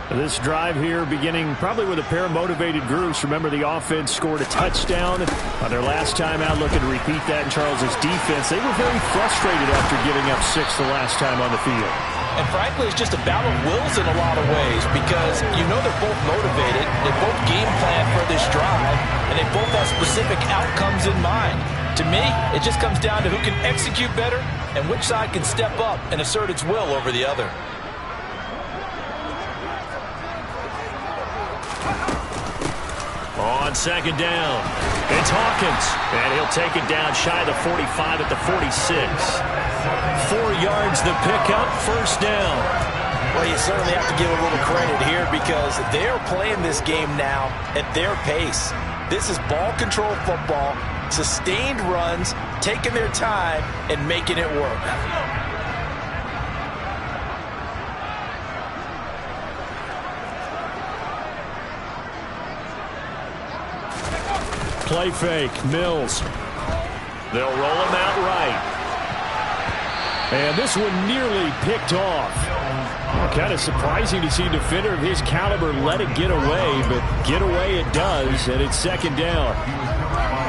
This drive here beginning probably with a pair of motivated groups. Remember, the offense scored a touchdown on their last time out. Looking to repeat that in Charles's defense. They were very frustrated after giving up 6 the last time on the field. And frankly, it's just a battle of wills in a lot of ways because you know they're both motivated, they both game plan for this drive, and they both have specific outcomes in mind. To me, it just comes down to who can execute better and which side can step up and assert its will over the other. On second down, it's Hawkins, and he'll take it down shy of the 45 at the 46. 4 yards the pickup, first down. Well, you certainly have to give a little credit here because they're playing this game now at their pace. This is ball control football, sustained runs, taking their time and making it work. Play fake, Mills. They'll roll him out right. And this one nearly picked off. Kind of surprising to see a defender of his caliber let it get away, but get away it does, and it's second down.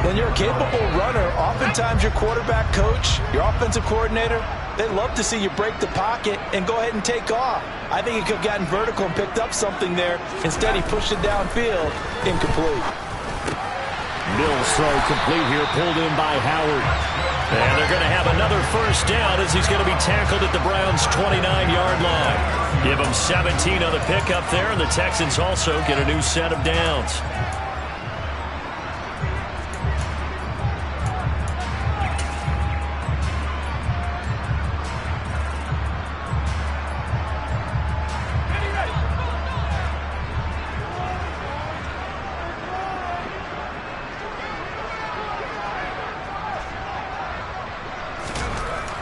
When you're a capable runner, oftentimes your quarterback coach, your offensive coordinator, they love to see you break the pocket and go ahead and take off. I think he could have gotten vertical and picked up something there. Instead, he pushed it downfield, incomplete. Mills throw complete here, pulled in by Howard. And they're going to have another first down as he's going to be tackled at the Browns' 29-yard line. Give them 17 on the pickup there, and the Texans also get a new set of downs.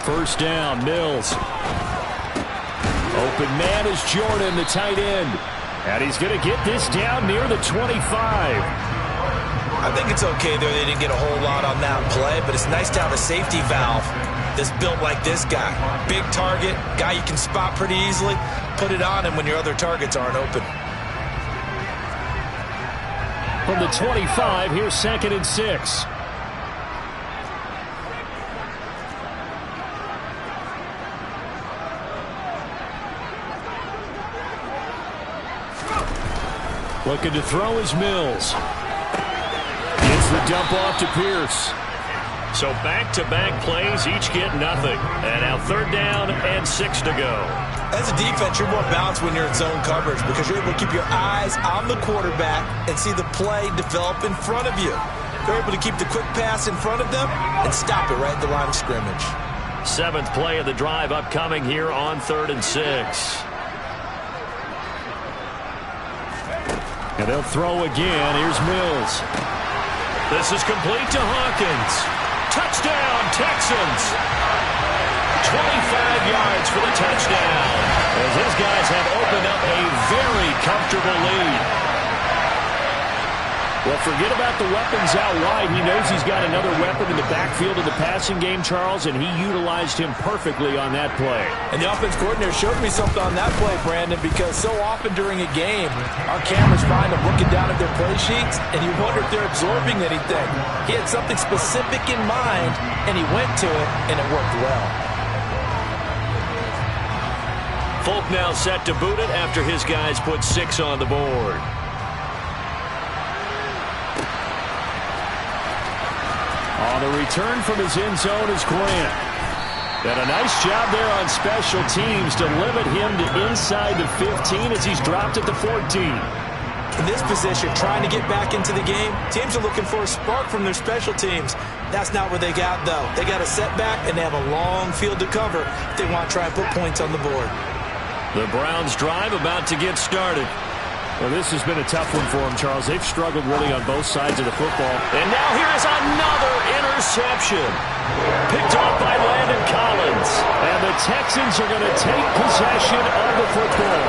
First down, Mills. Open man is Jordan, the tight end. And he's going to get this down near the 25. I think it's okay there. They didn't get a whole lot on that play, but it's nice to have a safety valve that's built like this guy. Big target, guy you can spot pretty easily. Put it on him when your other targets aren't open. From the 25, here's 2nd and 6. Looking to throw is Mills. Gets the dump off to Pierce. So back-to-back plays, each get nothing. And now 3rd down and 6 to go. As a defense, you're more balanced when you're in zone coverage because you're able to keep your eyes on the quarterback and see the play develop in front of you. They're able to keep the quick pass in front of them and stop it right at the line of scrimmage. 7th play of the drive upcoming here on 3rd and 6. And they'll throw again. Here's Mills. This is complete to Hawkins. Touchdown, Texans. 25 yards for the touchdown. As his guys have opened up a very comfortable lead. Well, forget about the weapons out wide. He knows he's got another weapon in the backfield of the passing game, Charles, and he utilized him perfectly on that play. And the offense coordinator showed me something on that play, Brandon, because so often during a game, our cameras find them looking down at their play sheets, and you wonder if they're absorbing anything. He had something specific in mind, and he went to it, and it worked well. Folk now set to boot it after his guys put 6 on the board. On the return from his end zone is Grant. And a nice job there on special teams to limit him to inside the 15 as he's dropped at the 14. In this position, trying to get back into the game, teams are looking for a spark from their special teams. That's not what they got, though. They got a setback, and they have a long field to cover if they want to try and put points on the board. The Browns drive about to get started. Well, this has been a tough one for them, Charles. They've struggled really on both sides of the football. And now here is another interception. Picked off by Landon Collins. And the Texans are going to take possession of the football.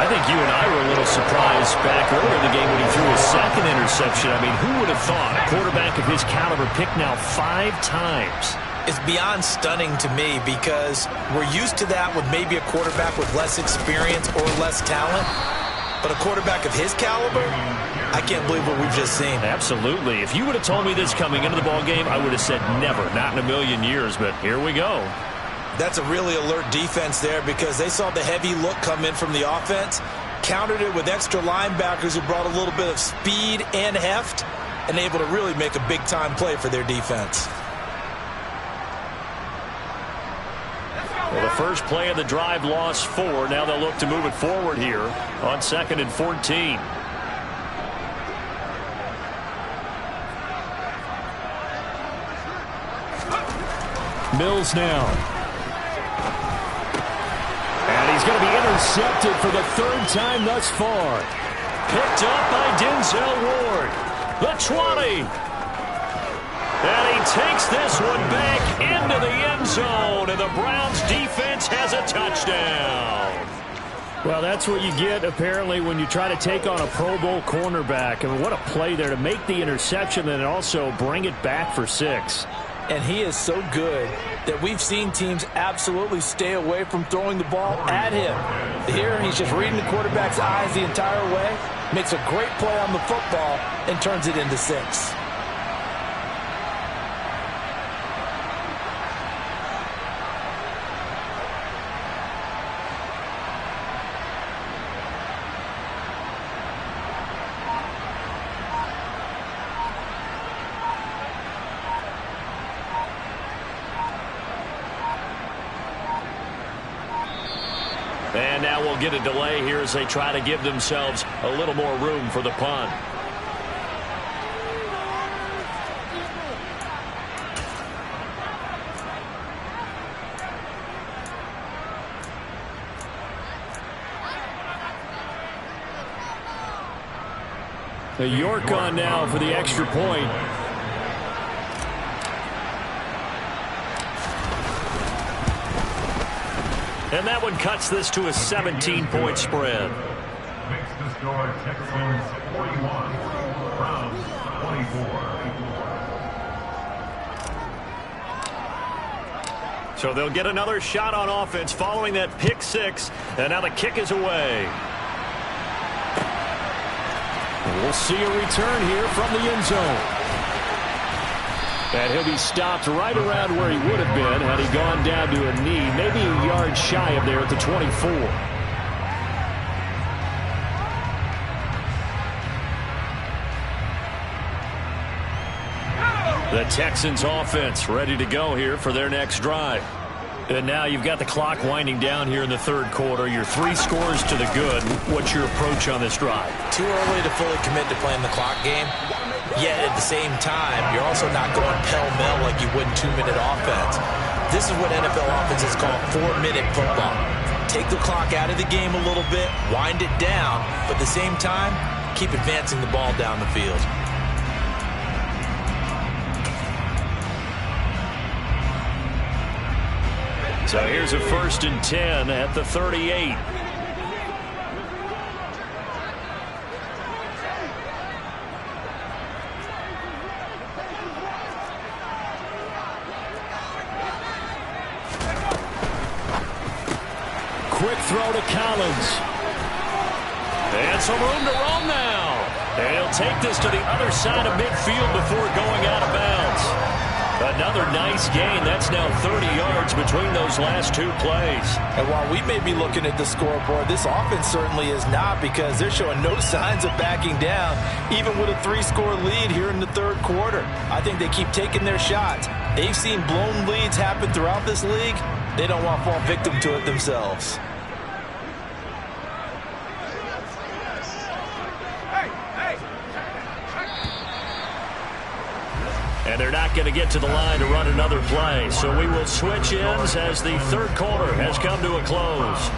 I think you and I were a little surprised back earlier in the game when he threw his second interception. I mean, who would have thought a quarterback of his caliber picked now 5 times? It's beyond stunning to me because we're used to that with maybe a quarterback with less experience or less talent. But a quarterback of his caliber, I can't believe what we've just seen. Absolutely. If you would have told me this coming into the ballgame, I would have said never, not in a million years. But here we go. That's a really alert defense there because they saw the heavy look come in from the offense, countered it with extra linebackers who brought a little bit of speed and heft, and able to really make a big-time play for their defense. Well, the first play of the drive lost 4. Now they'll look to move it forward here on 2nd and 14. Mills now. And he's going to be intercepted for the 3rd time thus far. Picked up by Denzel Ward. The 20. And he takes this one back into the end zone, and the Browns defense has a touchdown. Well, that's what you get, apparently, when you try to take on a Pro Bowl cornerback. I mean, what a play there to make the interception and also bring it back for 6. And he is so good that we've seen teams absolutely stay away from throwing the ball at him. Here, he's just reading the quarterback's eyes the entire way, makes a great play on the football, and turns it into 6. And now we'll get a delay here as they try to give themselves a little more room for the punt. The York on now for the extra point. And that one cuts this to a 17-point spread. Makes the score Texans 41, Browns 24. So they'll get another shot on offense following that pick 6. And now the kick is away. We'll see a return here from the end zone. And he'll be stopped right around where he would have been had he gone down to a knee, maybe a yard shy of there at the 24. The Texans offense ready to go here for their next drive. And now you've got the clock winding down here in the 3rd quarter. You're 3 scores to the good. What's your approach on this drive? Too early to fully commit to playing the clock game. Yet at the same time, you're also not going pell-mell like you would in 2-minute offense. This is what NFL offenses call 4-minute football. Take the clock out of the game a little bit, wind it down, but at the same time, keep advancing the ball down the field. So here's a 1st and 10 at the 38. Quick throw to Collins. And some room to roam now. And he'll take this to the other side of midfield before going out of bounds. Another nice gain. That's now 30 yards between those last two plays. And while we may be looking at the scoreboard, this offense certainly is not, because they're showing no signs of backing down, even with a 3-score lead here in the third quarter. I think they keep taking their shots. They've seen blown leads happen throughout this league. They don't want to fall victim to it themselves. And they're not going to get to the line to run another play. So we will switch ends as the third quarter has come to a close.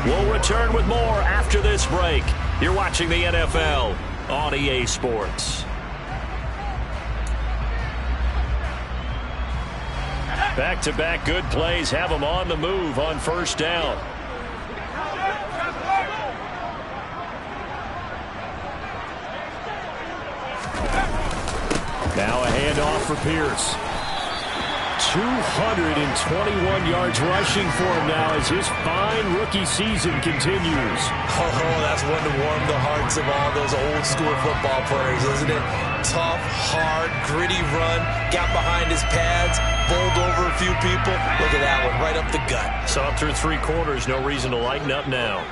We'll return with more after this break. You're watching the NFL on EA Sports. Back-to-back good plays have them on the move on first down. Now a handoff for Pierce. 221 yards rushing for him now as his fine rookie season continues. Oh, that's one to warm the hearts of all those old school football players, isn't it? Tough, hard, gritty run, got behind his pads, bowled over a few people. Look at that one, right up the gut. So up through 3 quarters, no reason to lighten up now.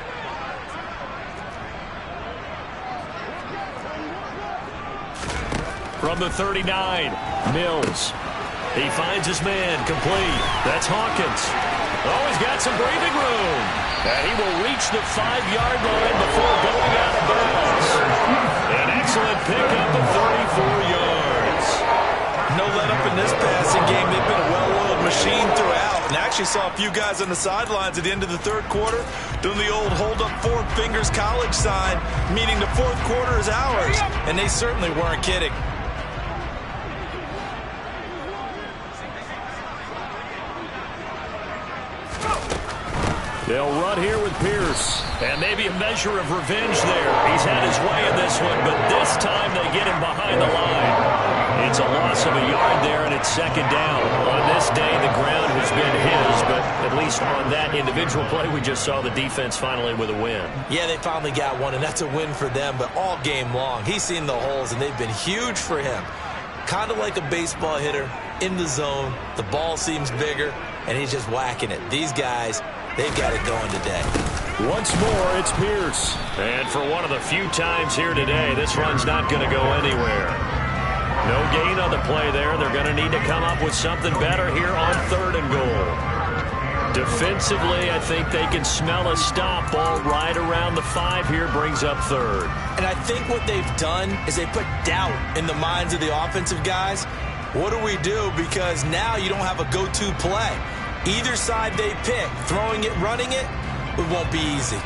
From the 39, Mills. He finds his man, complete. That's Hawkins. Oh, he's got some breathing room. And he will reach the 5-yard line before going out of bounds. An excellent pickup of 34 yards. No let-up in this passing game. They've been a well-oiled machine throughout. And I actually saw a few guys on the sidelines at the end of the third quarter doing the old hold-up 4 fingers college sign, meaning the fourth quarter is ours. And they certainly weren't kidding. They'll run here with Pierce. And maybe a measure of revenge there. He's had his way in this one, but this time they get him behind the line. It's a loss of a yard there, and it's second down. On this day, the ground has been his, but at least on that individual play, we just saw the defense finally with a win. Yeah, they finally got one, and that's a win for them, but all game long, he's seen the holes, and they've been huge for him. Kind of like a baseball hitter in the zone. The ball seems bigger, and he's just whacking it. These guys, they've got it going today. Once more, it's Pierce. And for one of the few times here today, this run's not going to go anywhere. No gain on the play there. They're going to need to come up with something better here on 3rd and goal. Defensively, I think they can smell a stop. Ball right around the 5 here, brings up 3rd. And I think what they've done is they put doubt in the minds of the offensive guys. What do we do? Because now you don't have a go-to play. Either side they pick, throwing it, running it, it won't be easy.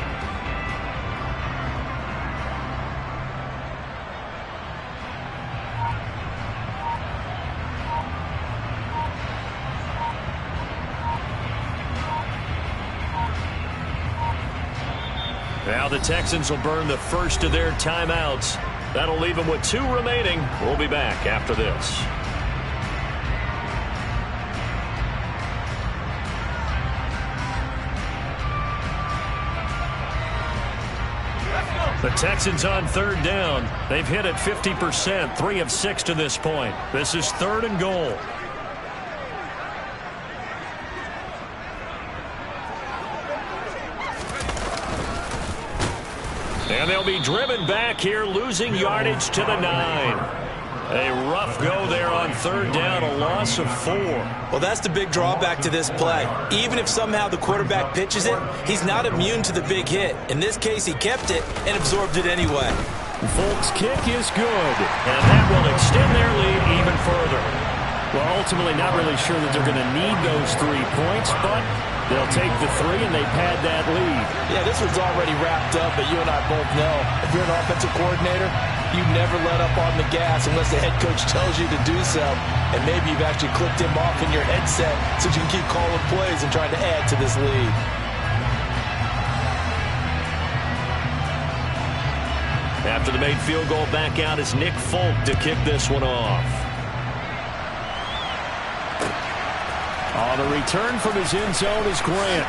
Now the Texans will burn the first of their timeouts. That'll leave them with 2 remaining. We'll be back after this. The Texans on 3rd down. They've hit it 50%, 3 of 6 to this point. This is 3rd and goal. And they'll be driven back here, losing yardage to the 9. A rough go there on 3rd down, a loss of 4. Well, that's the big drawback to this play. Even if somehow the quarterback pitches it, he's not immune to the big hit. In this case, he kept it and absorbed it anyway. Folk's kick is good, and that will extend their lead even further. Well, ultimately not really sure that they're going to need those 3 points, but they'll take the 3 and they pad that lead. Yeah, this one's already wrapped up, but you and I both know if you're an offensive coordinator, you never let up on the gas unless the head coach tells you to do so. And maybe you've actually clicked him off in your headset so you can keep calling plays and trying to add to this lead. After the made field goal, back out is Nick Folk to kick this one off. On the return from his end zone is Grant.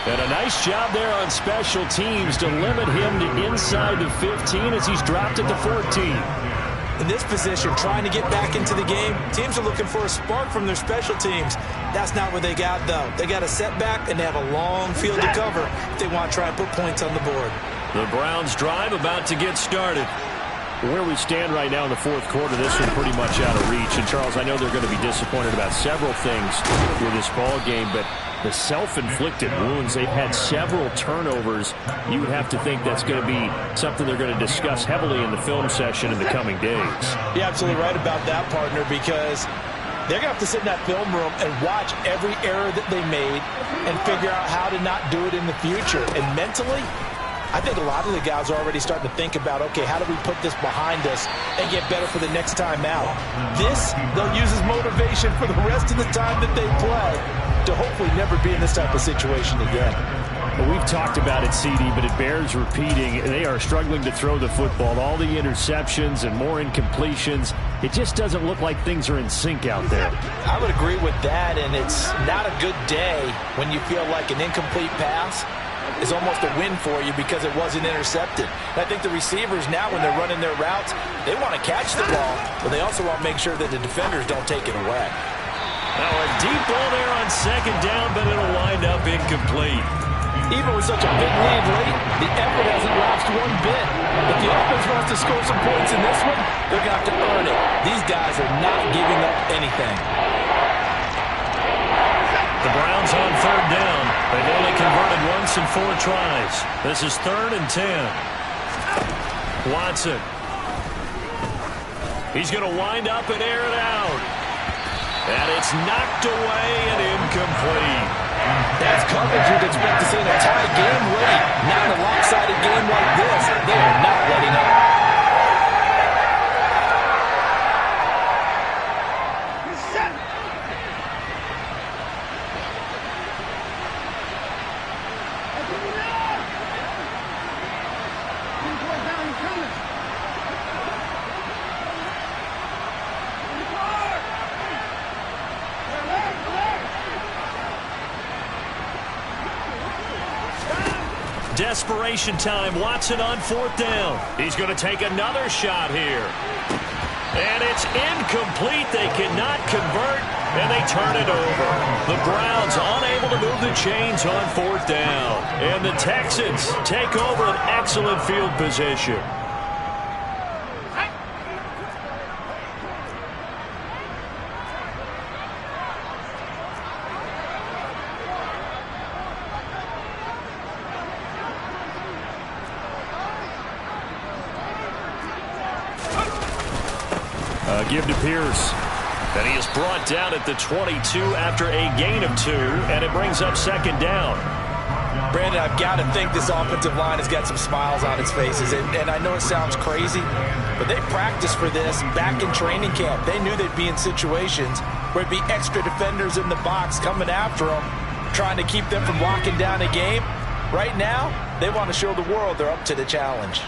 And a nice job there on special teams to limit him to inside the 15 as he's dropped at the 14. In this position, trying to get back into the game, teams are looking for a spark from their special teams. That's not what they got, though. They got a setback, and they have a long field to cover if they want to try and put points on the board. The Browns drive about to get started. Where we stand right now in the fourth quarter, this one's pretty much out of reach. And, Charles, I know they're going to be disappointed about several things with this ball game, but the self-inflicted wounds, they've had several turnovers. You would have to think that's going to be something they're going to discuss heavily in the film session in the coming days. You're absolutely right about that, partner, because they're going to have to sit in that film room and watch every error that they made and figure out how to not do it in the future. And mentally, I think a lot of the guys are already starting to think about, okay, how do we put this behind us and get better for the next time out? This, they'll use as motivation for the rest of the time that they play to hopefully never be in this type of situation again. Well, we've talked about it, CD, but it bears repeating. They are struggling to throw the football. All the interceptions and more incompletions. It just doesn't look like things are in sync out there. I would agree with that, and it's not a good day when you feel like an incomplete pass is almost a win for you because it wasn't intercepted. And I think the receivers now, when they're running their routes, they want to catch the ball, but they also want to make sure that the defenders don't take it away. Now a deep ball there on second down, but it'll wind up incomplete. Even with such a big lead late, the effort hasn't lapsed one bit. If the offense wants to score some points in this one, they're going to have to earn it. These guys are not giving up anything. The Browns on third down. They've only converted once in 4 tries. This is 3rd and 10. Watson. He's going to wind up and air it out. And it's knocked away and incomplete. That's coverage you'd expect to see in a tie game late. Not in a lopsided game like this. They are not letting up. Desperation time. Watson on 4th down. He's going to take another shot here. And it's incomplete. They cannot convert, and they turn it over. The Browns unable to move the chains on 4th down. And the Texans take over an excellent field position. Give to Pierce. And he is brought down at the 22 after a gain of 2, and it brings up 2nd down. Brandon, I've got to think this offensive line has got some smiles on its faces. And I know it sounds crazy, but they practiced for this back in training camp. They knew they'd be in situations where it'd be extra defenders in the box coming after them, trying to keep them from locking down a game. Right now, they want to show the world they're up to the challenge.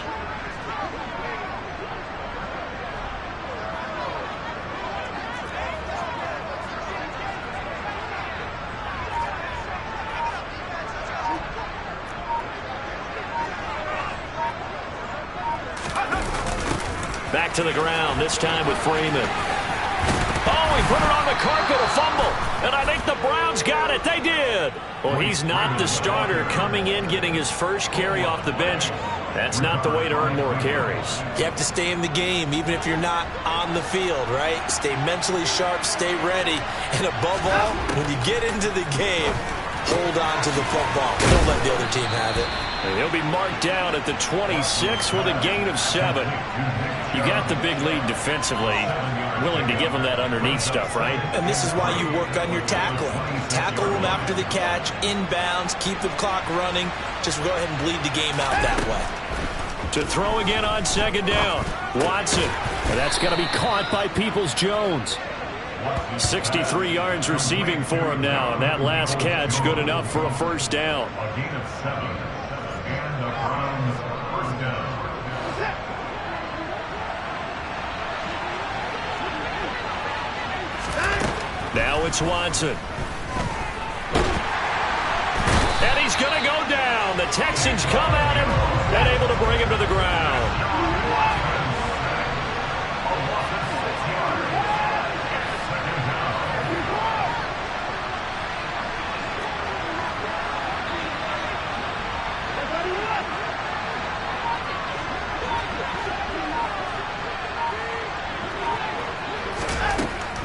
Back to the ground, this time with Freeman. Oh, he put it on the carpet, a fumble. And I think the Browns got it. They did. Well, he's not the starter coming in, getting his first carry off the bench. That's not the way to earn more carries. You have to stay in the game, even if you're not on the field, right? Stay mentally sharp, stay ready. And above all, when you get into the game, hold on to the football. Don't let the other team have it. And he'll be marked down at the 26 with a gain of 7. You got the big lead defensively, willing to give them that underneath stuff, right? And this is why you work on your tackling. Tackle them after the catch, inbounds, keep the clock running. Just go ahead and bleed the game out that way. To throw again on 2nd down, Watson. And that's going to be caught by Peoples-Jones. 63 yards receiving for him now, and that last catch good enough for a 1st down. A gain of 7. And the Browns 1st down. Now it's Watson. And he's going to go down. The Texans come at him and able to bring him to the ground.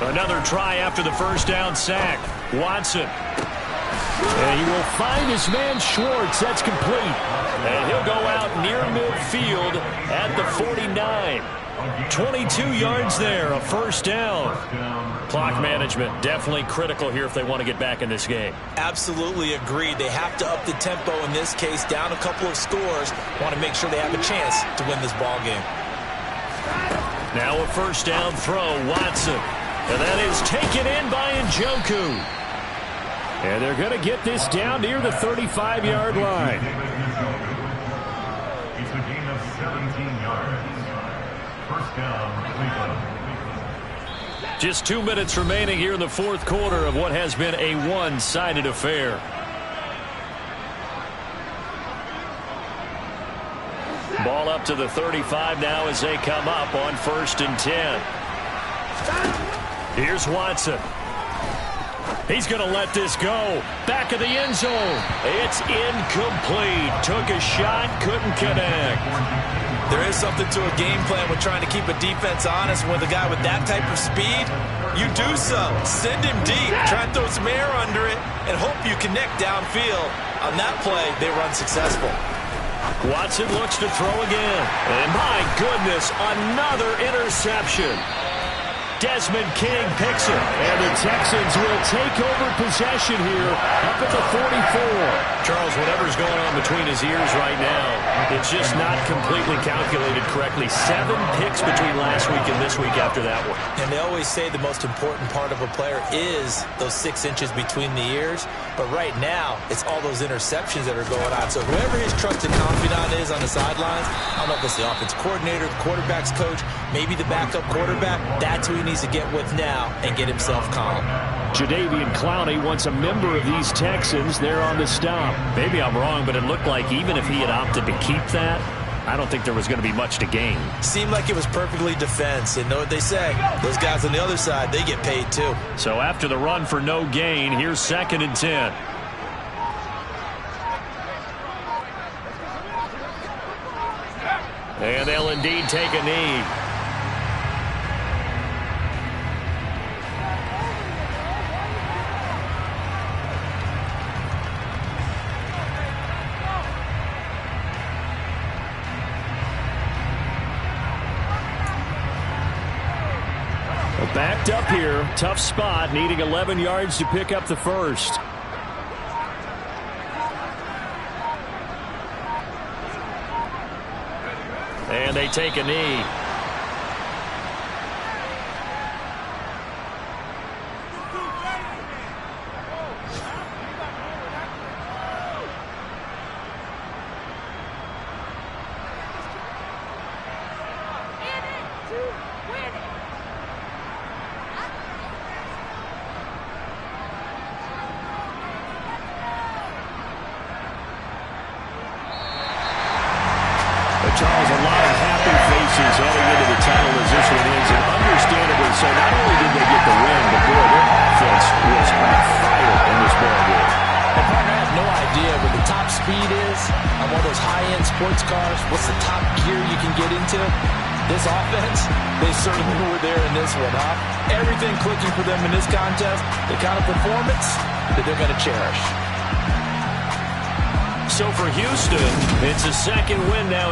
Another try after the first down sack. Watson. And he will find his man Schwartz. That's complete. And he'll go out near midfield at the 49. 22 yards there, a first down. Clock management definitely critical here if they want to get back in this game. Absolutely agreed. They have to up the tempo in this case, down a couple of scores. Want to make sure they have a chance to win this ball game. Now a first down throw, Watson. And that is taken in by Njoku. And they're going to get this down near the 35-yard line. It's a gain of 17 yards. First down, Cleveland. Just 2 minutes remaining here in the fourth quarter of what has been a one-sided affair. Ball up to the 35 now as they come up on 1st and 10. Here's Watson. He's going to let this go. Back of the end zone. It's incomplete. Took a shot, couldn't connect. There is something to a game plan with trying to keep a defense honest. With a guy with that type of speed, you do so. Send him deep. Try and throw some air under it and hope you connect downfield. On that play, they run successful. Watson looks to throw again. And my goodness, another interception. Desmond King picks it. And the Texans will take over possession here up at the 44. Charles, whatever's going on between his ears right now, it's just not completely calculated correctly. 7 picks between last week and this week after that one. And they always say the most important part of a player is those 6 inches between the ears. But right now, it's all those interceptions that are going on. So whoever his trusted confidant is on the sidelines, I don't know if it's the offense coordinator, the quarterback's coach, maybe the backup quarterback, that's who he needs to get with now and get himself calm. Jadeveon Clowney wants a member of these Texans there on the stop. Maybe I'm wrong, but it looked like even if he had opted to keep that, I don't think there was going to be much to gain. Seemed like it was perfectly defense. And know what they say? Those guys on the other side, they get paid too. So after the run for no gain, here's 2nd and 10. And they'll indeed take a knee. Backed up here, tough spot, needing 11 yards to pick up the first. And they take a knee. Charles, a lot of happy faces heading into the title as this one ends, and understandably so. Not only did they get the win, but boy, their offense was on fire in this ball game. And partner, I have no idea what the top speed is on one of those high-end sports cars. What's the top gear you can get into? This offense, they certainly were there in this one, huh? Everything clicking for them in this contest, the kind of performance that they're going to cherish. So for Houston, it's a second win now.